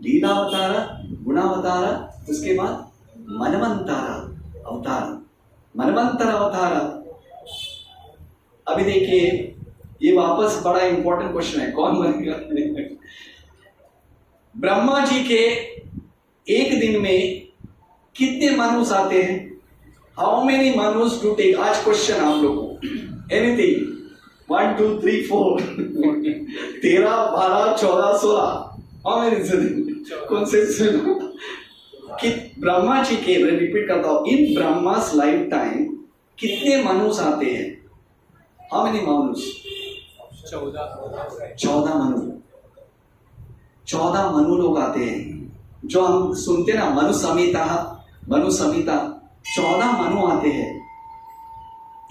लीलावतार, गुणावतार। उसके बाद मनवंतर अवतार, मनवंतर अवतार। अभी देखिए ये वापस बड़ा इंपॉर्टेंट क्वेश्चन है, कौन बनेगा? ब्रह्मा जी के एक दिन में कितने मनुष्य आते हैं? हाउ मेनी मनुष्य टू टेक? आज क्वेश्चन आप लोगों को, एनीथिंग 1 2 3 4 13 12 14 16, हाउ मेनी? कौन से कि ब्रह्मा जी के, रिपीट करता हूं, इन ब्रह्मास लाइफ टाइम कितने मनुष्य आते हैं? हाउ मेनी मनुष्य? 14 मनु। 14 मनु लोग आते हैं। जो हम सुनते ना मनु समिता, मनु समिता, 14 मनु आते हैं।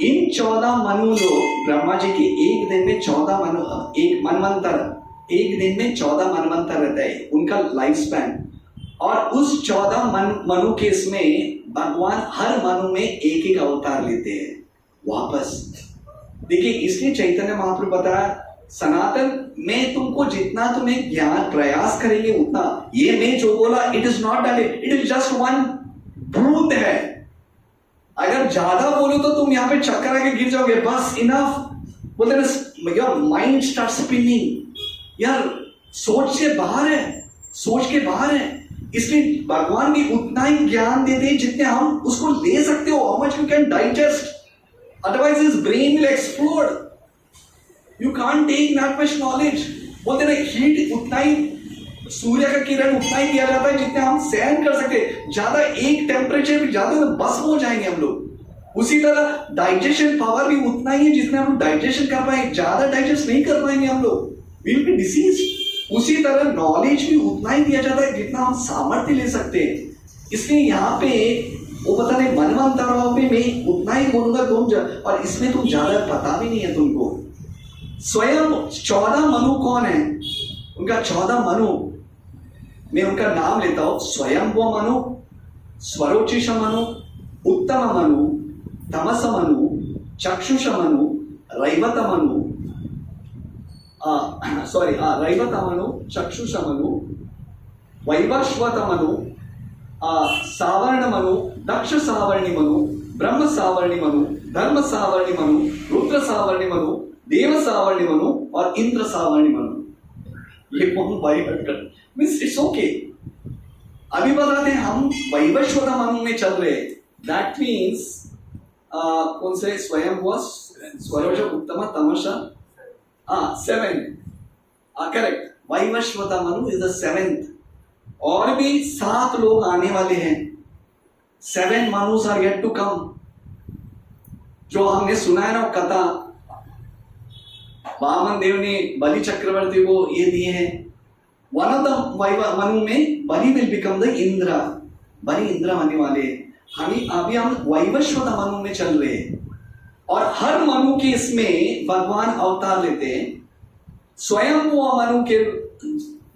इन 14 मनु लोग ब्रह्मा जी के एक दिन में 14 मनु, एक मनवंतर, एक दिन में 14 मनवंतर रहता है उनका लाइफ स्पैन। और उस 14 मनु के इसमें भगवान हर मनु में एक एक अवतार लेते हैं वापस। देखिए इसलिए चैतन्य महाप्रभु बताया, सनातन में तुमको जितना तुम्हें ज्ञान प्रयास करेंगे उतना, ये मैं जो बोला it is not that, it is just one truth है। अगर ज्यादा बोलो तो तुम यहाँ पे चक्कर आके गिर जाओगे, बस इनफ। बोलते ना योर माइंड स्टार्ट स्पिनिंग, यार सोच से बाहर है, सोच के बाहर है। इसलिए भगवान भी उतना ही ज्ञान देते हैं जितने हम उसको ले सकते हो, how much you can digest, otherwise his brain will explode. You can't take that much knowledge. बोलते ना हीट उतना ही, सूर्य का किरण उतना ही दिया जाता है जितने हम सहन कर सकते। ज्यादा एक टेम्परेचर भी ज्यादा तो बस हो जाएंगे हम लोग। उसी तरह डाइजेशन पावर भी उतना ही है जितने हम डाइजेशन कर पाए, ज्यादा डाइजेस्ट नहीं कर पाएंगे हम लोग, विल बी डिसीज। उसी तरह नॉलेज भी उतना ही दिया जाता है जितना हम सामर्थ्य ले सकते हैं। इसलिए यहाँ पे वो पता नहीं मनवंतरों में मैं उतना ही बोलूंगा तुम, और इसमें तुम ज्यादा पता भी नहीं है तुमको। स्वयं 14 मनु कौन है? उनका 14 मनु, मैं उनका नाम लेता हूं। स्वयंभू मनु, स्वरोचिष मनु, उत्तम मनु, तमस मनु, चक्षुष मनु, रैवत मनु, रैवत मनु, चक्षुष मनु, वैवस्वत मनु, सावर्ण मनु, दक्ष सावर्णी मनु, ब्रह्म सावर्णी मनु, धर्म सावर्णी मनु, रुद्र सावर्णी मनु, देव सावर्णी मनु और इंद्र सावर्णी मनु। ये मीन्स इट्स ओके। अभी बताते हैं हम वैवस्वत मनु में चल रहे। दैट मीन्स कौन से? स्वयं स्वरोज, Uttam, Tamas, 7 correct. Vaivasvata Manu is the 7th। और भी 7 लोग आने वाले हैं। 7 मनूस आर येट टू कम। जो हमने सुना है ना कथा, वामन देव ने बलि चक्रवर्ती को ये दिए हैं। वन ऑफ द मनु में बलि विल बिकम द इंद्र, बलि इंद्र होने वाले। अभी हम वैवस्वत मनु में चल रहे हैं। और हर मनु के इसमें भगवान अवतार लेते हैं। स्वयं मनु के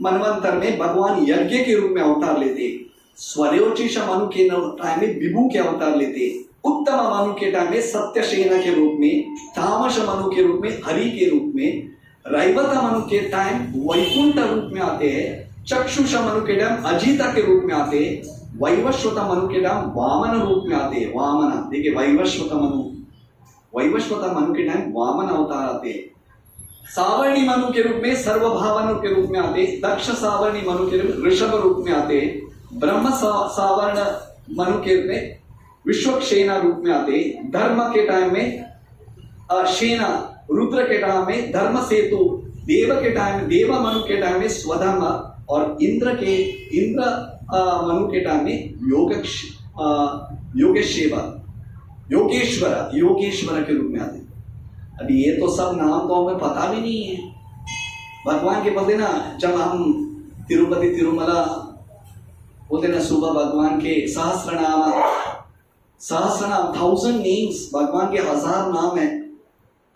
मनवंतर में भगवान यज्ञ के रूप में अवतार लेते। स्वरोचिष मनु के टाइम में विभु के अवतार लेते। उत्तम मनु के टाइम में सत्यसेना के रूप में, तामस मनु के रूप में हरि के रूप में, रैवत मनु के टाइम वैकुंठ रूप में आते हैं, चक्षुष मनु के टाइम अजिता के रूप में आते हैं, वैवस्वत मनु के टाइम वामन रूप में आते हैं। वामन देखिए, वैवस्वत मनु के टाइम वामन अवतार आते हैं। सावर्णी मनु के रूप में सर्वभावन के रूप में आते, दक्ष सावर्णी मनु के रूप में ऋषभ रूप में आते, ब्रह्म सावर्ण मनु के रूप में विश्वक्षेना रूप में आते, धर्म के टाइम में शेना, रुद्र के टाइम में धर्म सेतु, देव के टाइम में, देव मनु के टाइम में स्वधर्म, और इंद्र मनु के टाइम में योगेश्वर के रूप में आते। अभी ये तो सब नाम तो हमें पता भी नहीं है भगवान के। पते ना जब हम तिरुपति तिरुमला बोलते ना, सुबह भगवान के सहस्र नाम 1000 नेम्स, भगवान के 1000 नाम है।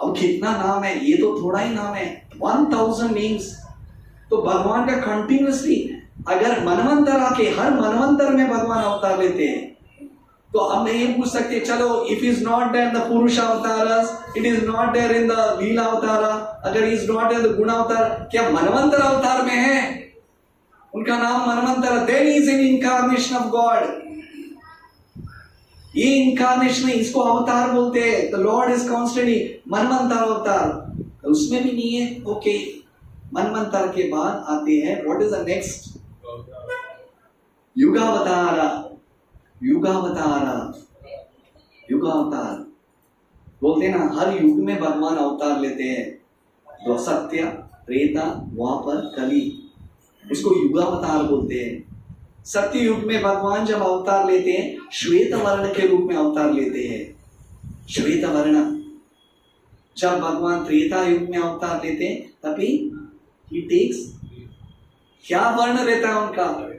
अब कितना नाम है? ये तो थोड़ा ही नाम है, 1000 नेम्स। तो भगवान का कंटिन्यूसली, अगर मनवंतर आके हर मनवंतर में भगवान अवतार लेते हैं, तो हम ये पूछ सकते हैं, चलो if is not there in the purusha avataras, it is not there in the lila avatar, अगर इज नॉट इन द गुण अवतार, क्या मनवंतर अवतार में है? उनका नाम मनवंतर, then is in incarnation of God. ये इनकार्नेशन, इसको अवतार बोलते हैं। द लॉर्ड इज कॉन्स्टेंटली मनवंतर अवतार, तो उसमें भी नहीं है। ओके, मनवंतर के बाद आते हैं व्हाट इज द नेक्स्ट? युगावतार बोलते हैं ना, हर युग में भगवान अवतार लेते हैं। तो सत्य, त्रेता, द्वापर, कली, इसको युगावतार बोलते हैं। सत्य युग में भगवान जब अवतार लेते हैं, श्वेत वर्ण के रूप में अवतार लेते हैं। श्वेत वर्ण जब भगवान त्रेता युग में अवतार लेते हैं, तभी ही टेक्स, क्या वर्ण रहता है उनका?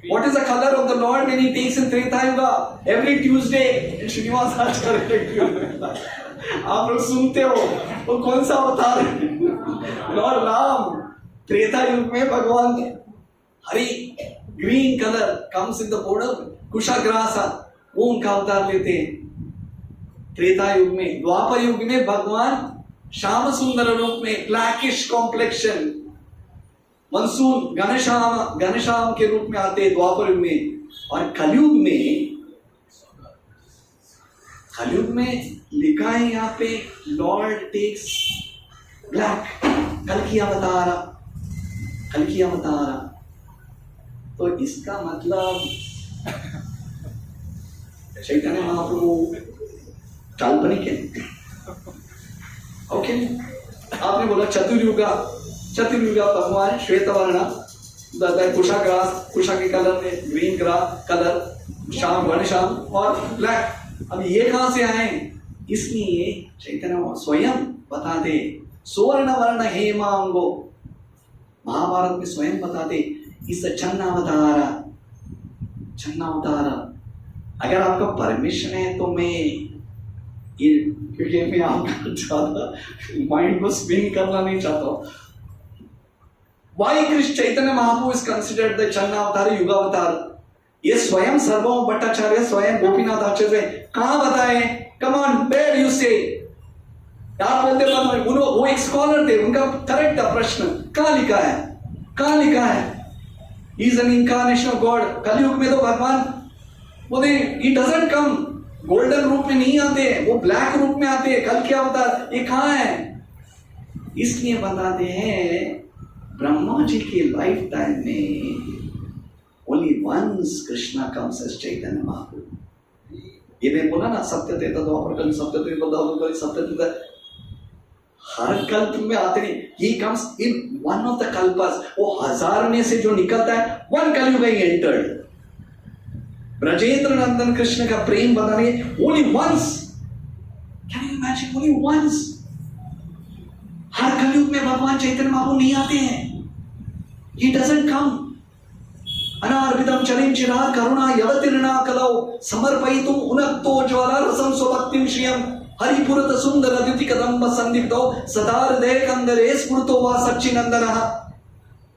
What is the color of the Lord when he takes in Treta Yuga? Every Tuesday in Srinivas Acharya। आप लोग सुनते हो वो कौन सा अवतार है? लॉर्ड राम। त्रेता युग में भगवान Hari green colour comes in the border, कुशाग्रासा, वो उनका अवतार लेते हैं त्रेता युग में। द्वापर युग में भगवान श्याम सुंदर रूप में, ब्लैकिश कॉम्प्लेक्शन, मनसून घनश्याम के रूप में आते द्वापर युग में। और कलयुग में कलयुग में लिखा है यहाँ पे लॉर्ड टेक्स ब्लैक, कल की अवतार। तो इसका मतलब चैतन्य महाप्रभु काल्पनिक है। ओके, आपने बोला चतुर्युगा भगवान श्वेत वर्ण, कुशा के कलर में ग्रीन कलर, श्याम वर्ण श्याम और ब्लैक। अब ये कहां से आए? इसलिए चैतन्य स्वयं बताते, सुवर्ण वर्ण हेमांगो, महाभारत में स्वयं बताते इस छन्नावतार। अगर आपका परमिशन है तो मैं ये, क्योंकि मैं आपका ज्यादा माइंड को स्पिन करना नहीं चाहता हूं। Why Krishna Chaitanya Mahaprabhu is considered the छन्नावतार, युगावतार? ये स्वयं सर्वोम भट्टाचार्य, स्वयं गोपीनाथ आचार्य कहां बताए? कम ऑन, वेयर यू से? आप बोलते वो एक स्कॉलर थे, उनका करेक्ट था प्रश्न। कहां लिखा है? ही is an incarnation of God. कलयुग में तो भगवान बोले ही डजंट कम, गोल्डन रूप में नहीं आते, वो ब्लैक रूप में आते हैं। कल क्या होता है? ये कहां है? इसलिए बताते हैं ब्रह्मा जी के लाइफ टाइम में only once Krishna comes as Chaitanya Mahaprabhu. ये मैं बोला ना, सत्य तेता द्वापर कल, सत्य तेता द्वापर, सत्य तेता हर कल्प में आते नहीं। He comes in one of the kalpas, वो हजार में से जो निकलता है, one कलयुग ही entered। ब्रजेंद्र नंदन कृष्ण का प्रेम बताने only once, can you imagine, only once। हर कलयुग में भगवान चैतन्य महाप्रभु नहीं आते हैं, he doesn't come। अनार्पितम चलिं चिरात् करुणा यवतीर्णा कलौ समर्पयितुम उन्नतो ज्वाला रसं स्वभक्तिं श्रियं हरिपुरत सुंदर द्युति कदम्ब संदीप्तो सदा हृदय कंदरे स्फुरतो वा सच्चिनंदनः।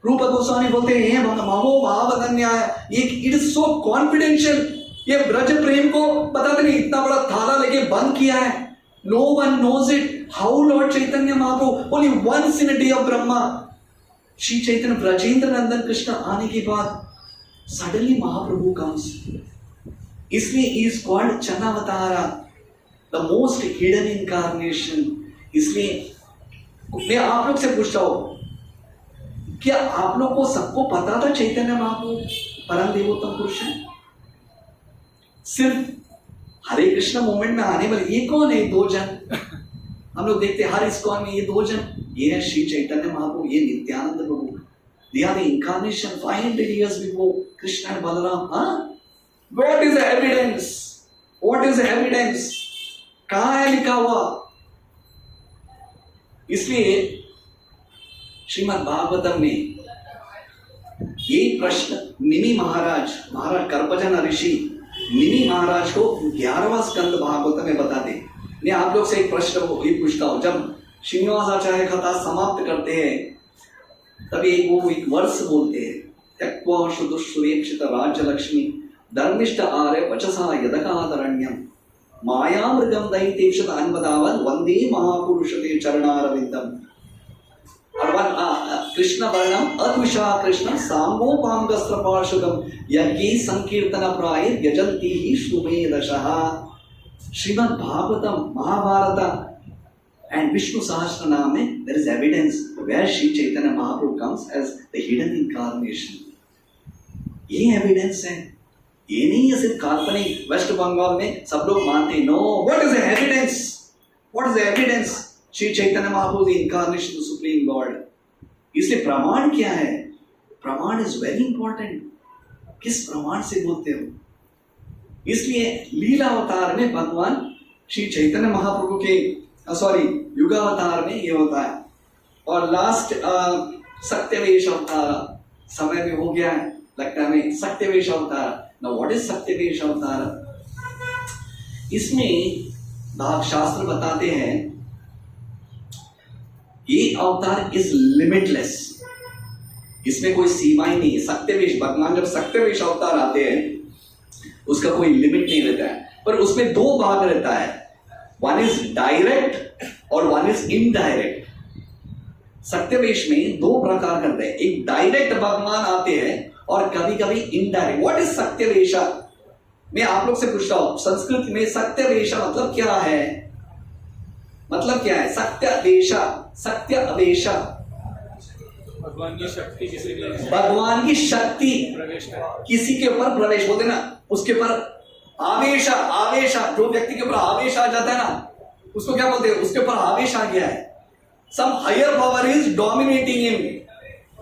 रूप गोस्वामी बोलते हैं महो भावधन्याय, इट इज सो कॉन्फिडेंशियल। ये ब्रज प्रेम को बताते नहीं, इतना बड़ा थाला लेके बंद किया है, no one knows it. How Lord Chaitanya Mahaprabhu only once in a day of Brahma, Shri Chaitanya Brajendra Nandan Krishna आने के बाद suddenly Mahaprabhu comes, इसलिए he is called Channavatara, the most hidden incarnation। इसलिए मैं आप लोग से पूछता हूं, क्या आप लोग को सबको पता था चैतन्य महाप्रभु परम देवोत्तम पुरुष है? सिर्फ हरे कृष्ण मूवमेंट में आने वाले ये कौन है? 2 जन हम लोग देखते हैं हर इस्कॉन में, ये 2 जन, ये है श्री चैतन्य महाप्रभु, ये नित्यानंद प्रभु। They are the incarnation 500 years before Krishna and Balaram. Huh? What is the evidence? कहाँ है लिखा हुआ? इसलिए श्रीमद् भागवतम में ये प्रश्न निमि महाराज कर्पजन ऋषि निमि महाराज को 11वां स्कंद भागवत में बताते। मैं आप लोग से एक प्रश्न ये पूछता हूं, जब श्रीनिवासाचार्य कथा समाप्त करते हैं तभी वो एक वर्ष बोलते हैं, त्यक्त्वा सुदुष्सुरेक्षित राज्य लक्ष्मी धर्मिष्ठ आर्य वचसा यदकादरण्यम मायामृगम दैत्येक्षत अन्वदावन वंदे महापुरुषते चरणारविंदम। कृष्ण वर्णम अद्विषा कृष्ण सांगोपांगस्त्र पार्श्वगम यज्ञ संकीर्तन प्राय यजंती ही सुमेधशः। Shrimad Bhagavatam, Mahabharat and Vishnu Sahasranam में there is evidence where Shri Chaitanya Mahaprabhu comes as the hidden incarnation। ये evidence है, ये नहीं है सिर्फ काल्पनिक। वेस्ट बंगाल में सब लोग मानते हैं, no, what is the evidence? What is the evidence? Shri Chaitanya Mahaprabhu the incarnation of the Supreme Lord। इसलिए प्रमाण क्या है? प्रमाण is very important। किस प्रमाण से बोलते हो? इसलिए लीला अवतार में भगवान श्री चैतन्य महाप्रभु के युगावतार में ये होता है। और लास्ट सत्यवेश अवतार समय में हो गया है लगता है हमें, सत्यवेश अवतार। नाउ व्हाट इज सत्यवेश अवतार? इसमें भाग शास्त्र बताते हैं ये अवतार इज लिमिटलेस, इसमें कोई सीमा ही नहीं है। सत्यवेश भगवान जब सत्यवेश अवतार आते हैं उसका कोई लिमिट नहीं रहता है, पर उसमें 2 भाग रहता है, वन इज डायरेक्ट और वन इज इनडायरेक्ट। सत्यवेश में 2 प्रकार करते हैं, एक डायरेक्ट भगवान आते हैं और कभी कभी इनडायरेक्ट। What is सत्यवेश? मैं आप लोग से पूछ रहा हूं, संस्कृत में सत्यवेशा मतलब क्या है? मतलब क्या है सत्यवेशा? सत्य अवेशा भगवान की शक्ति किसी के भगवान की शक्ति प्रवेश करे, किसी के ऊपर प्रवेश बोलते ना, उसके ऊपर आवेशा। आवेशा जो व्यक्ति के ऊपर आवेश आ जाता है ना, उसको क्या बोलते हैं? उसके ऊपर आवेश आ गया है। Some higher power is dominating him.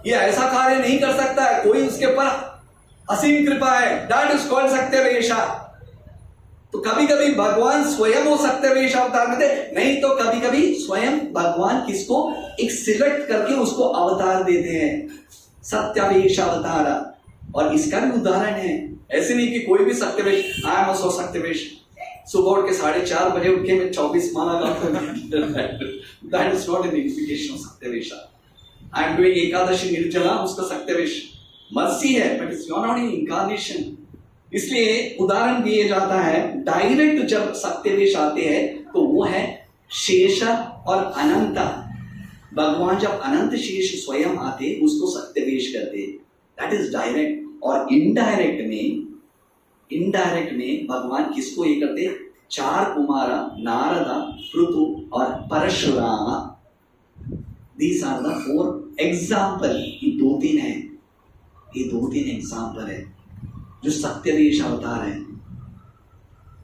ये ऐसा कार्य नहीं कर सकता है, कोई उसके ऊपर असीम कृपा है। दैट इज कॉल्ड सत्यवेशा। तो कभी कभी भगवान स्वयं वो सत्यवेश अवतार में थे, नहीं तो कभी कभी स्वयं भगवान किसको एक सिलेक्ट करके उसको अवतार देते हैं, सत्यवेश अवतार। और इसका भी उदाहरण है, ऐसे नहीं कि कोई भी सत्यवेश। I am also सत्यवेश। सुबह उठ के 4:30 बजे उठ के मैं 24 माला गाता हूं। That is not an indication of सत्यवेश। I am doing Ekadashi Nirjala, उसका सत्यवेश मर्सी है, but it's not an incarnation. इसलिए उदाहरण दिए जाता है, डायरेक्ट जब सत्यवेश आते हैं तो वो है शेष और अनंत। भगवान जब अनंत शेष स्वयं आते उसको सत्यवेश करते, दैट इज डायरेक्ट। और इनडायरेक्ट में भगवान किसको ये करते? 4 कुमारा, नारदा, पृथु और Parashuram. These are the 4 example. ये 2-3 है, ये 2-3 एग्जाम्पल है जो सत्यवेश अवतार है।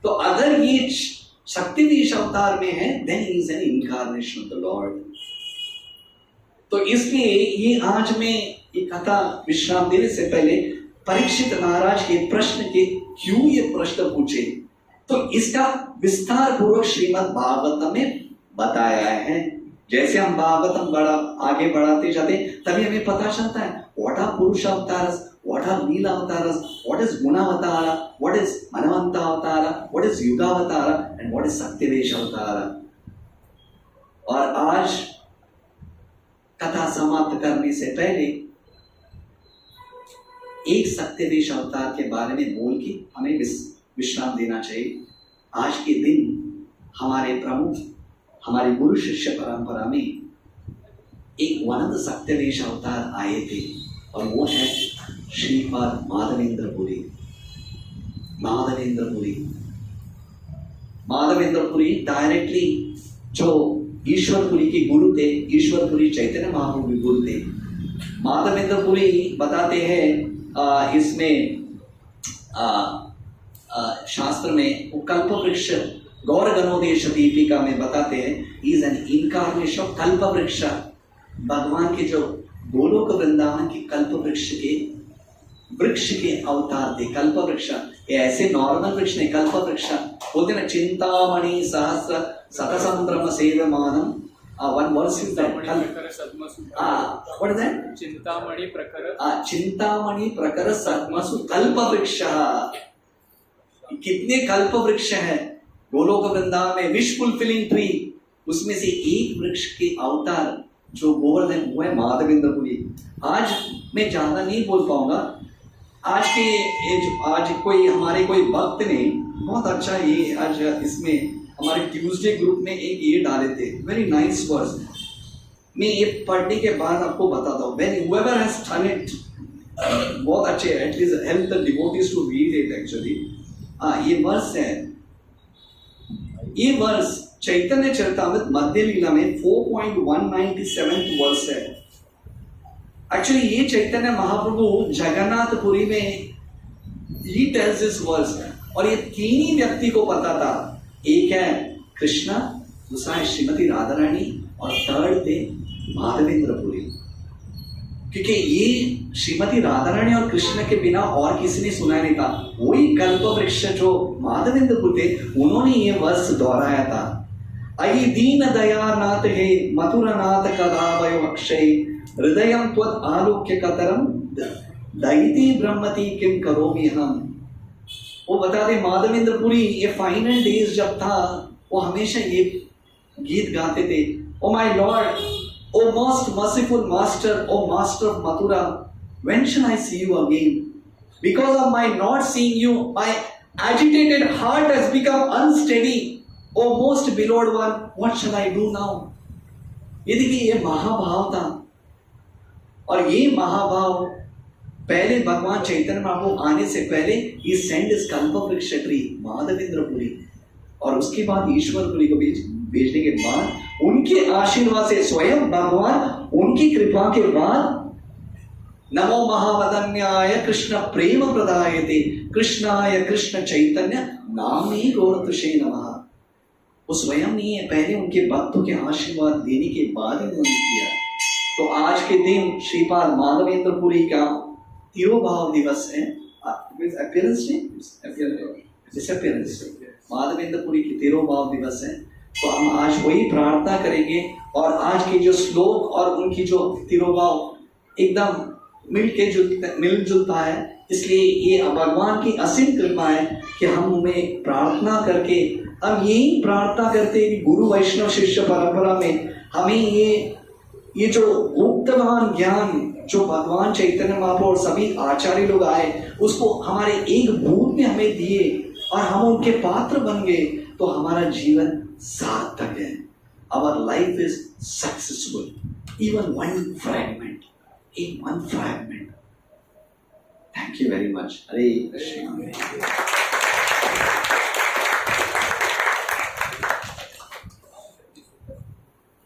तो अगर ये सत्यवेश अवतार में है, then he is an incarnation of the lord. तो इसलिए ये आज मैं ये कथा विश्राम देने से पहले परीक्षित महाराज के प्रश्न के क्यों ये प्रश्न पूछे, तो इसका विस्तार पूर्वक श्रीमद् भागवतम में बताया है। जैसे हम भागवतम आगे बढ़ाते जाते तभी हमें पता चलता है व्हाट आर पुरुष अवतारस, what are Leela Avataras, what is Guna Avatara, what is Manavanta Avatara, what is Yuga Avatara, and what is Satyavesh Avatara। और आज कथा समाप्त करने से पहले एक सत्यवेश अवतार के बारे में बोल के हमें विश्राम देना चाहिए। आज के दिन हमारे प्रमुख, हमारी गुरु शिष्य परंपरा में एक वनद सत्यवेश अवतार आए थे, और वो है श्रीपाद माधवेंद्रपुरी। माधवेंद्रपुरी डायरेक्टली जो ईश्वरपुरी के गुरु थे, ईश्वरपुरी चैतन्य महाप्रभु के गुरु थे। माधवेंद्रपुरी बताते हैं इसमें शास्त्र में वो कल्प वृक्ष, गौर गणोदेश दीपिका में बताते हैं इज एन इनकार्नेशन ऑफ कल्प वृक्ष। भगवान के जो गोलोक वृंदावन के कल्प वृक्ष के अवतार थे। कल्प वृक्ष ये ऐसे नॉर्मल वृक्ष नहीं, कल्प वृक्ष बोलते ना, चिंतामणि सहस्र शतसंभ्रम सेव्यमानम। one verse is that what is that? Chintamani प्रकर चिंतामणि प्रकर सद्मसु कल्प वृक्ष। कितने कल्प वृक्ष है गोलोक वृंदावन में, विश फुलफिलिंग ट्री। उसमें से एक वृक्ष के अवतार जो गोवर्धन है वो है माधवेंद्रपुरी। आज मैं ज्यादा नहीं बोल पाऊंगा। आज कोई हमारे कोई भक्त ने बहुत अच्छा ये आज इसमें हमारे ट्यूसडे ग्रुप में एक ये डाले थे, वेरी नाइस वर्स। मैं ये पढ़ने के बाद आपको बताता हूँ। When whoever has done it, बहुत अच्छे, at least help the devotees to read it actually. ये वर्स है, ये वर्स चैतन्य चरितामृत मध्य लीला में 4.197 वर्स है। एक्चुअली ये चैतन्य महाप्रभु जगन्नाथपुरी में ही टेल्स दिस वर्स, और ये 3 ही व्यक्ति को पता था। एक है कृष्णा, दूसरा है श्रीमती राधा रानी, और थर्ड थे माधवेंद्रपुरी। क्योंकि ये श्रीमती राधा रानी और कृष्ण के बिना और किसी ने सुना नहीं था। वही कल्प वृक्ष जो माधवेंद्रपुरी थे, उन्होंने ये वर्ष दोहराया था। अयि दीन दयानाथ हे मथुरनाथ कदावयो अक्षय हृदयं त्वत् आलोक्य कतरम दैती ब्रह्मति किम करोमि हम। वो बता दे माधवेंद्रपुरी ये फाइनल डेज जब था, वो हमेशा ये गीत गाते थे, O my Lord, O most merciful master, O master of Mathura, when shall I see you again? Because of my not seeing you, my agitated heart has become unsteady, O most beloved one, what shall I do now? ये देखिए, ये महाभाव था, और ये महाभाव पहले भगवान चैतन्य महाप्रभु आने से पहले ही सेंड इस कल्पवृक्ष ट्री माधवेंद्रपुरी, और उसके बाद ईश्वरपुरी को भेजने के बाद उनके आशीर्वाद से स्वयं भगवान उनकी कृपा के बाद नमो महावदन्याय कृष्ण प्रेम प्रदायते कृष्णाय कृष्ण चैतन्य नामे गौरतुषे नमः। वो स्वयं नहीं है, पहले उनके भक्तों के आशीर्वाद देने के बाद उन्होंने किया। तो आज के दिन श्रीपाद माधवेंद्रपुरी का तिरुभाव दिवस है। माधवेंद्रपुरी की तिरुभाव दिवस है, तो हम आज वही प्रार्थना करेंगे। और आज के जो श्लोक और उनकी जो तिरुभाव एकदम मिलजुलता है, इसलिए ये भगवान की असीम कृपा है कि हम उन्हें प्रार्थना करके, हम यही प्रार्थना करते हैं कि गुरु वैष्णव शिष्य परंपरा में हमें ये जो गुप्तवान ज्ञान जो भगवान चैतन्य महाप्रभु और सभी आचार्य लोग आए उसको हमारे एक बूंद में हमें दिए और हम उनके पात्र बन गए, तो हमारा जीवन सार्थक है। Our life is successful, even one fragment, in one fragment. Thank you very much. Hare Krishna.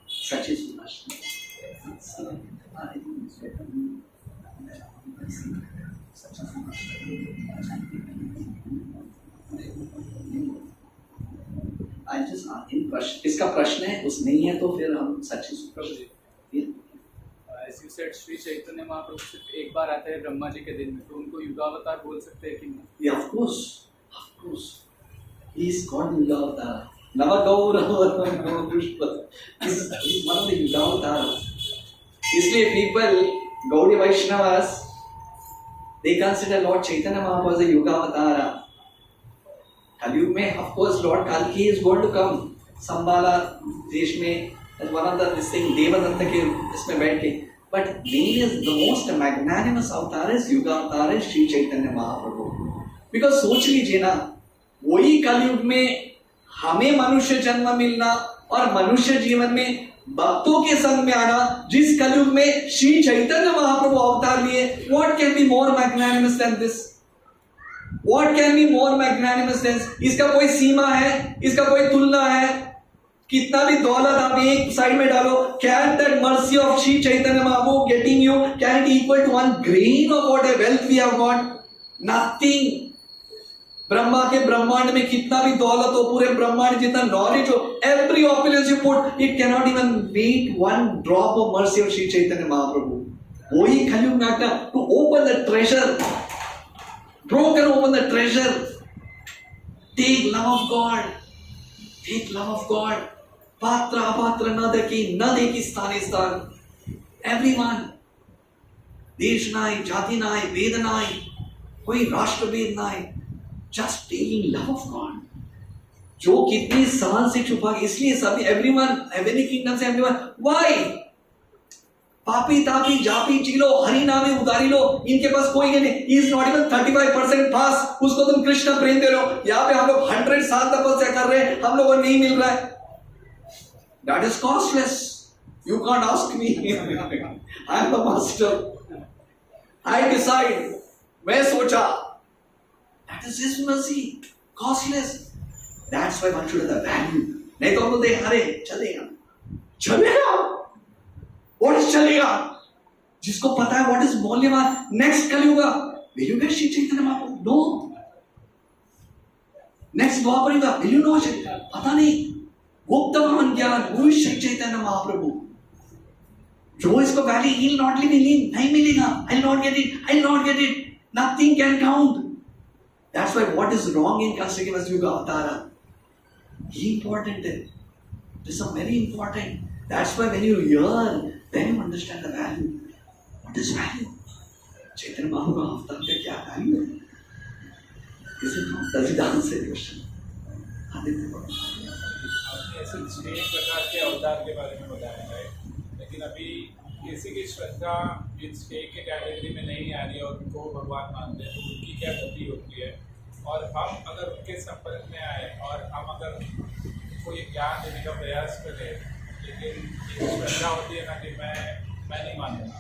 Sachi Sunashna. I just इसका प्रश्न है, उस नहीं है तो फिर हम सच्ची प्रश्न। As you said, Shri Chaitanya महाप्रभु सिर्फ एक बार आते हैं ब्रह्मा जी के दिन में, तो उनको युगावतार बोल सकते हैं कि नहीं? Yeah, of course. He is called Yugavatar. Navagaurav Pushpa. He's one of the Yugavataras. इसलिए people, Gaudiya Vaishnavas, they consider Lord Chaitanya Mahaprabhu as a Yugavatara. कलयुग में of course Lord Kalki is going to come. संबाला देश में as one of the Devdutt के इसमें बैठ के, but main is the most magnanimous avatar is Yugavatara Shri Chaitanya Mahaprabhu. Because सोच लीजिए ना, वही कलयुग में हमें मनुष्य जन्म मिलना और मनुष्य जीवन में भक्तों के संग में आना, जिस कलयुग में श्री चैतन्य महाप्रभु अवतार लिए, what can be more magnanimous than this? What can be more magnanimous than this? इसका कोई सीमा है, इसका कोई तुलना है? कितना भी दौलत आप एक साइड में डालो, can that mercy of Shri Chaitanya Mahaprabhu getting you, can it equal to one grain of what a wealth we have got? Nothing. Brahma के ब्रह्मांड में कितना भी दौलत हो, पूरे ब्रह्मांड जितना नॉलेज हो, every opulence you put, it cannot even meet one drop of mercy of Shri Chaitanya Mahaprabhu. वही कलयुग में आकर to open the treasure, broken open the treasure, take love of God, take love of God. पात्र अपात्र न देखी स्थाने स्थान, एवरीवन, देश नाय, जाति नाय, वेद नाय, कोई राष्ट्र भेद नाय, just taking love of God, जो कितनी साल से छुपा, इसलिए सभी एवरीवन, हेवनली किंगडम से एवरीवन, व्हाई? पापी तापी जापी चीलो हरि नामे उदारी लो, इनके पास कोई नहीं, इज नॉट इवन 35% पास, उसको तुम कृष्ण प्रेम दे लो। यहाँ पे हम लोग 100 साल तपस्या कर रहे हैं, हम लोगों को नहीं मिल रहा है। That is costless. You can't ask me. I am the master. I decide. मैं सोचा. That is His mercy. Costless. That's why one should have the value. नहीं तो हम लोग देख, अरे चलेगा, चलेगा। What is चलेगा? जिसको पता है what is मौल्यवान, next Kalyuga, will you get Shri Chaitanya Mahaprabhu? No. Next Dwapar yuga, will you know? पता नहीं। गुप्तवान ज्ञान गुरु श्री चैतन्य महाप्रभु, जो इसको value he'll not live in, नहीं मिलेगा, I'll not get it, nothing can count. That's why what is wrong in considering as Yugavatara, important है, this is very important. That's why when you hear, then you understand the value. What is value? Chaitanya Mahaprabhu अवतार का क्या value है? Is it not? Does it answer the question? ऐसे 6 प्रकार के अवतार के बारे में बताया है, लेकिन अभी किसी की श्रद्धा इन 6 के कैटेगरी में नहीं आ रही है और उनको भगवान मानते हैं, तो उनकी क्या गति होती है? और हम अगर उनके संपर्क में आए और हम अगर उनको ये ज्ञान देने का प्रयास करें, लेकिन श्रद्धा होती है ना कि मैं नहीं मानूंगा,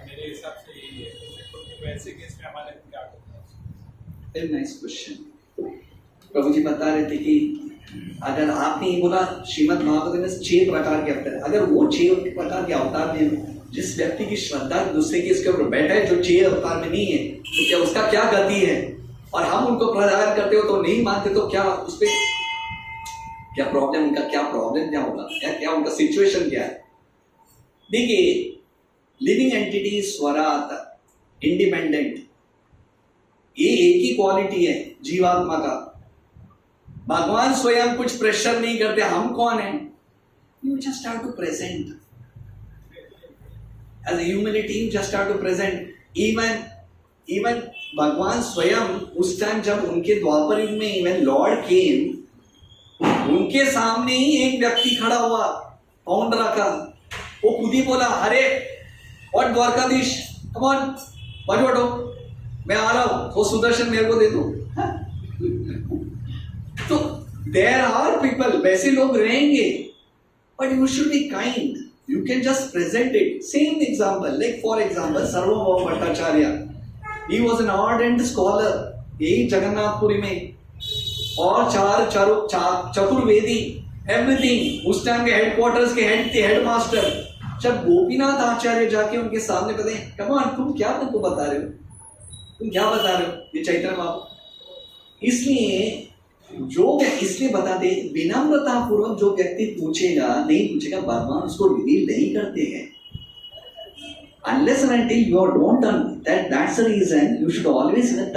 मेरे हिसाब से यही है, तो वैसे केस में हमारे क्या करना है? Very nice question. Prabhu ji बता रहे थे कि अगर आपने ये बोला श्रीमद् भागवत में 6 प्रकार के अवतार, अगर वो 6 प्रकार के अवतार में जिस व्यक्ति की श्रद्धा दूसरे के इसके ऊपर बैठा है जो 6 अवतार में नहीं है, तो क्या उसका क्या गति है? और हम उनको प्रदान करते हो तो नहीं मानते, तो क्या उस पर क्या प्रॉब्लम, उनका क्या प्रॉब्लम क्या होगा, क्या उनका सिचुएशन क्या है? देखिए, लिविंग एंटिटी स्वरात इंडिपेंडेंट, ये एक ही क्वालिटी है जीवात्मा का। भगवान स्वयं कुछ प्रेशर नहीं करते। हम कौन है? You just have to present as a humanity, you just have to present. Even भगवान स्वयं उस टाइम जब उनके द्वापर युग में इवन लॉर्ड केम, उनके सामने ही एक व्यक्ति खड़ा हुआ पाउंड रखा, वो खुद ही बोला, अरे व्हाट द्वारकाधीश, कम ऑन बजो, मैं आ रहा हूं, वो सुदर्शन मेरे को दे दो। तो देयर आर पीपल, वैसे लोग रहेंगे, but you should be kind, you can just present it. Same example, like for example Sarvabhauma Bhattacharya, he was an ardent scholar, यही जगन्नाथपुरी में, और चतुर्वेदी, एवरीथिंग, उस टाइम के हेडक्वार्टर्स के हेड मास्टर। जब गोपीनाथ आचार्य जाके उनके सामने बताए, कम ऑन, तुम क्या तुमको बता रहे हो, तुम क्या बता रहे हो, ये चैतन्य बाबू। इसलिए बताते, विनम्रता पूर्वक जो व्यक्ति पूछेगा, नहीं पूछेगा, भगवान उसको रिवील नहीं करते हैं। Unless and until you don't done that, that's the reason you should always that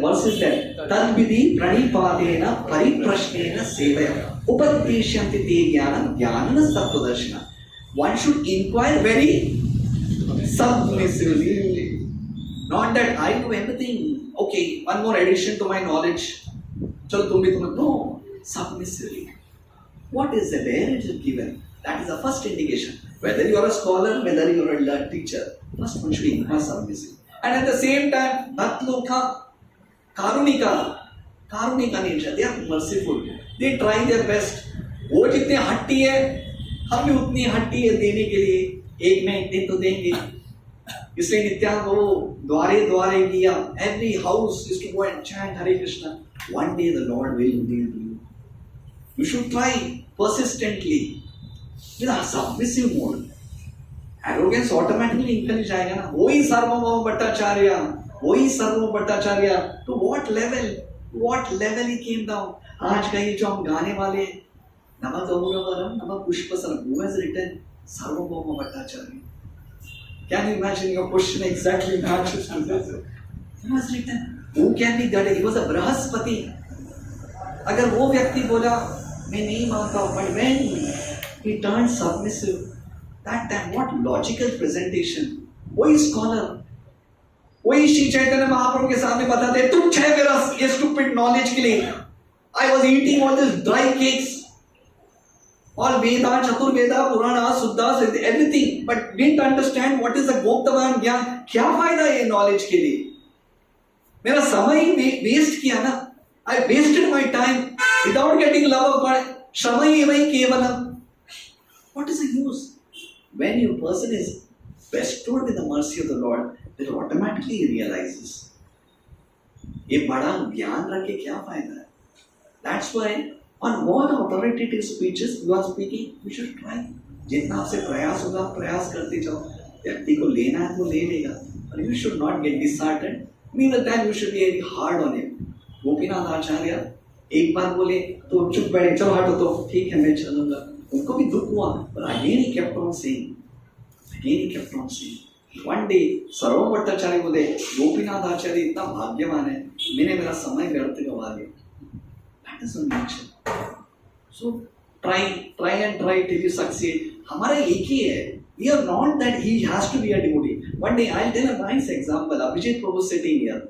verse is that tadvidi pranipadena pariprashnena sevaya upadeshyanti te jnana sattvadarshana. One should inquire very submissively, not that I know everything, okay, one more addition to my knowledge, chalo tum bhi no, submissively. What is the where it is given? That is the first indication. Whether you are a scholar, whether you are a teacher, first one should inquire submissively. And at the same time, bhakt log ka karunika nature, they are merciful, they try their best. वो जितने हट्टी है, हम भी उतनी हट्टी है देने के लिए, एक ना एक दिन तो देंगे। इसलिए नित्यानंद वो द्वारे द्वारे किया, every house used to go and chant Hare Krishna. One day the Lord will reveal to you. You should try persistently with a submissive mode. Arrogance automatically निकल जाएगा ना। वही सर्वभौम Bhattacharya, to what level he came down. आज का ये जो हम गाने वाले, नमः गौरवरम नमः पुष्पसरम, who has written सर्वभौम Bhattacharya? Can you imagine? Your question exactly matches to this. Who has written? Who can be that? He was a Brahaspati. अगर वो व्यक्ति बोला मैं नहीं मानता हूँ, but when he turned submissive, that time what logical presentation. वही scholar, वही श्री चैतन्य महाप्रभु के सामने बताते, तुच्छ है मेरा ये स्टूपिड नॉलेज के लिए, I was eating all these dry cakes, all Veda, Chaturveda, Purana, Suddhas, everything, but didn't understand what is the Goptavan ज्ञान। क्या फायदा ये नॉलेज के लिए? मेरा समय वेस्ट किया ना, I wasted my time without getting love of God. Shramayevai kevalam. What is the use? When your person is bestowed with the mercy of the Lord, it automatically realizes. ये बड़ा ज्ञान रख के क्या फायदा है? That's why on what authoritative speeches you are speaking, you should try. जितना आपसे प्रयास होगा प्रयास करते जाओ, व्यक्ति को लेना है तो ले लेगा, but you should not get disheartened. Meantime you should be very hard on him. Gopinath आचार्य एक बार बोले तो चुप बैठे, चलो हटो तो ठीक है मैं चलूंगा, उनको भी दुख हुआ, but again he kept on saying. One day सर्वभौम Bhattacharya बोले गोपीनाथ आचार्य इतना भाग्यवान है, मैंने मेरा समय व्यर्थ गवा दिया। That is one nature. So try and try till you succeed. हमारा एक ही है, we are not that he has to be a devotee. One day I'll tell a nice example. Abhijit Prabhu sitting here.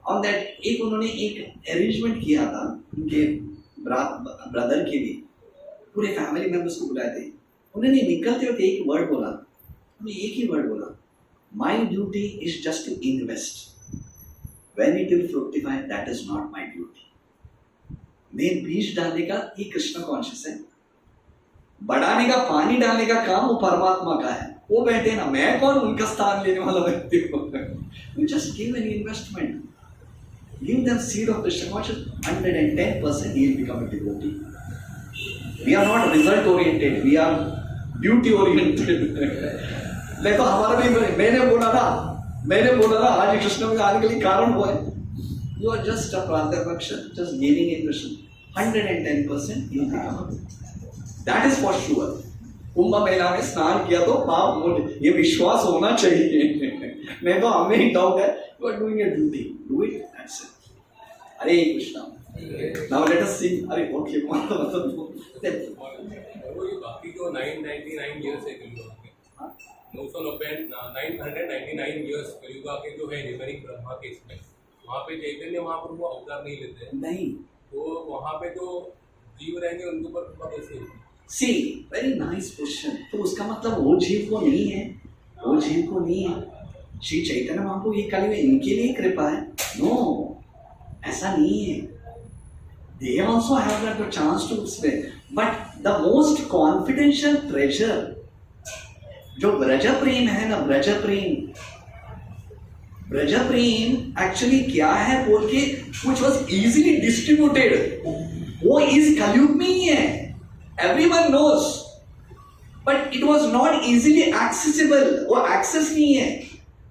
On that एक उन्होंने एक arrangement किया था उनके brother के लिए, पूरे फैमिली मेंबर्स को बुलाए थे। उन्होंने निकलते वक्त एक वर्ड बोला, my duty is just to invest, when it will fructify that is not my duty. मैं बीज डालने का ये कृष्ण कॉन्शियस है, बढ़ाने का पानी डालने का काम वो परमात्मा का है। वो बैठे ना, मैं कौन उनका स्थान लेने वाला व्यक्ति हूँ। You just give an investment, give them seed of Krishna consciousness, 110% he will become a devotee. We are not result oriented, we are duty oriented. देखो हमारा भी, मैंने बोला ना आज कृष्ण में आने के लिए कारण हुआ है। You are just a Pratyaksha, just giving a Krishna, 110% he will become a devotee. That is for sure. Kumbh Mela में स्नान किया तो पाप मोल, ये विश्वास होना चाहिए। नहीं तो हमें ही डाउट है। You are doing a duty, do it, that's it. Hare Krishna. Now let us sing. अरे okay, बाकी जो 999 years है कलियुग के, 999 years कलियुग के जो है रिमेनिंग ब्रह्मा के इसमें, वहाँ पे चैतन्य महाप्रभु अवतार नहीं लेते हैं। नहीं, तो वहाँ पे जो जीव रहेंगे उनके ऊपर कृपा कैसे होगी? सी वेरी नाइस क्वेश्चन। तो उसका मतलब वो जीव को नहीं है, वो जीव को नहीं है। श्री चैतन्य महाप्रभु ये कलियुग में इनके लिए कृपा है? नो, ऐसा नहीं है। They also have that the chance to explain, but the most confidential treasure जो ब्रज प्रेम है ना, ब्रज प्रेम एक्चुअली क्या है बोल के, which was easily distributed, वो इस कलयुग में ही है। Everyone knows, but it was not easily accessible, वो एक्सेस नहीं है,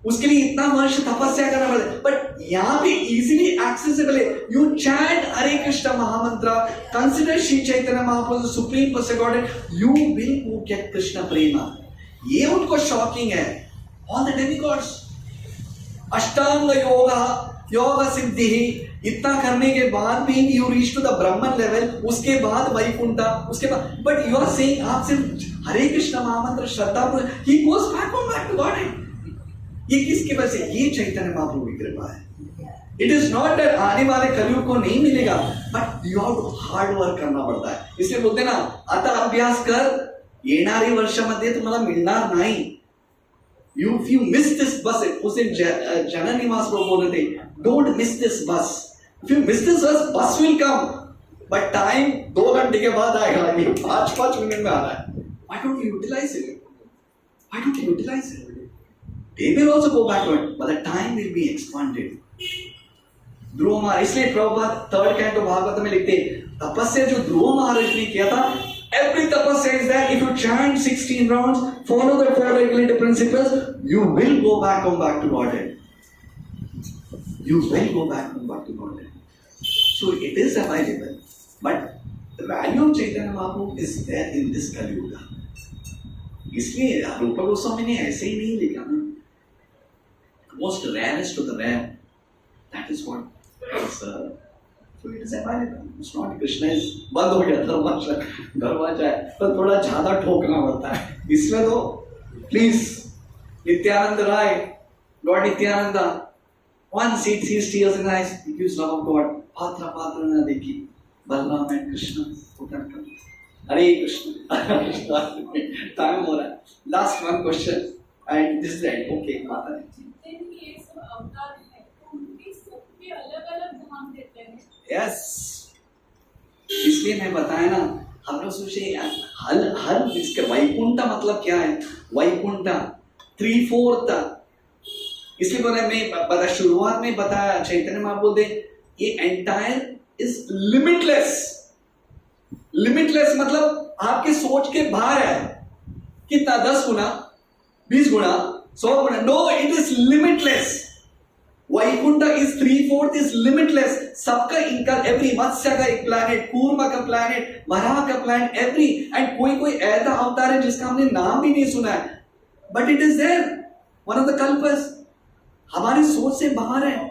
उसके लिए इतना वर्ष तपस्या करना पड़ता है। बट यहाँ पे इजीली एक्सेसिबल है। You chant Hare Krishna mahamantra, consider Shri Chaitanya Mahaprabhu supreme person God, you will get Krishna प्रेम। ये उनको शॉकिंग है। ऑल द डेमिगॉड्स, अष्टांग योग सिद्धि, इतना करने के बाद भी you reach to the Brahman level, उसके बाद वैकुंठा, उसके बाद, बट यू आर सेइंग आप सिर्फ हरे कृष्ण महामंत्र श्रद्धा, he goes back to God. ये किसकी वजह से? ये चैतन्य महाप्रभु की कृपा है। इट इज नॉट दैट आने वाले कलयुग को नहीं मिलेगा, but you have to hard work करना पड़ता है। इसलिए बोलते हैं ना, आता अभ्यास कर, येणारी वर्षामध्ये तुम्हाला मिळणार नाही। यू मिस दिस बस, उस दिन जनन निवास प्रभु बोल रहे थे, डोंट मिस दिस बस। इफ यू मिस दिस बस विल कम, बट टाइम 2 घंटे के बाद आएगा, ये 5 मिनट में आ रहा है। Why don't you utilize it? They will also go backward, but the time will be expanded. ध्रुव महाराज, इसलिए प्रभुपाद 3rd canto भागवत में लिखते हैं, तपस्या जो ध्रुव महाराज ने किया था, every tapasya is that if you chant 16 rounds, follow the 4 regulative principles, you will go back to Godhead. You will go back to Godhead. So it is available, but the value of Chaitanya Mahaprabhu is there in this Kali Yuga. इसलिए रूप गोस्वामी ने ऐसे ही नहीं लिखा ना, most rarest of the rare, that is what is so it is available. It's not Krishna is बंद हो गया दरवाजा है, तो थोड़ा ज्यादा ठोकना पड़ता है। इसमें तो please Nityanand Rai, god Nityananda, one seat sees tears in eyes, accused love of God, पात्र न देखी, बलराम एंड कृष्ण उतर कर, हरे कृष्ण। टाइम हो रहा है, last one question and this is and. Okay, माता जी ये सब अवतार है, तो उनके सबके अलग-अलग धाम देते हैं। यस, इसलिए मैं बताया ना, हम लोग सोचे हर इसके वैकुंठा मतलब क्या है? वैकुंठा 3/4, इसलिए बोला मैं शुरुआत में बताया, चैतन्य महाप्रभु बोलते ये एंटायर इज लिमिटलेस मतलब आपके सोच के बाहर है। कितना? 10 गुना, 20 गुना, 100 गुना? No, it is limitless. Vaikuntha is 3/4 is limitless. सबका इनका, एवरी मत्स्य का एक प्लैनेट, कूर्मा का प्लैनेट, वराह का प्लैनेट, एवरी, एंड कोई ऐसा अवतार है जिसका हमने नाम भी नहीं सुना है, but it is there, one of the कल्पर्स। हमारी सोच से बाहर है।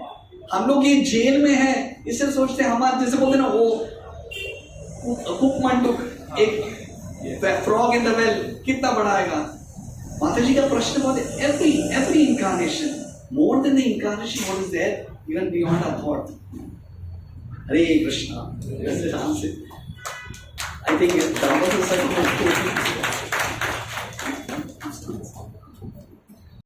हम लोग ये जेल में है, इससे सोचते हैं हमारे, जैसे बोलते ना वो कुकमंडुक, एक फ्रॉग इन द वेल, कितना बड़ा आएगा? माता जी का प्रश्न बहुत है, every incarnation, more than the incarnation, what is there even beyond our thought. Hare Krishna. That's the answer. I think Dhamma is such a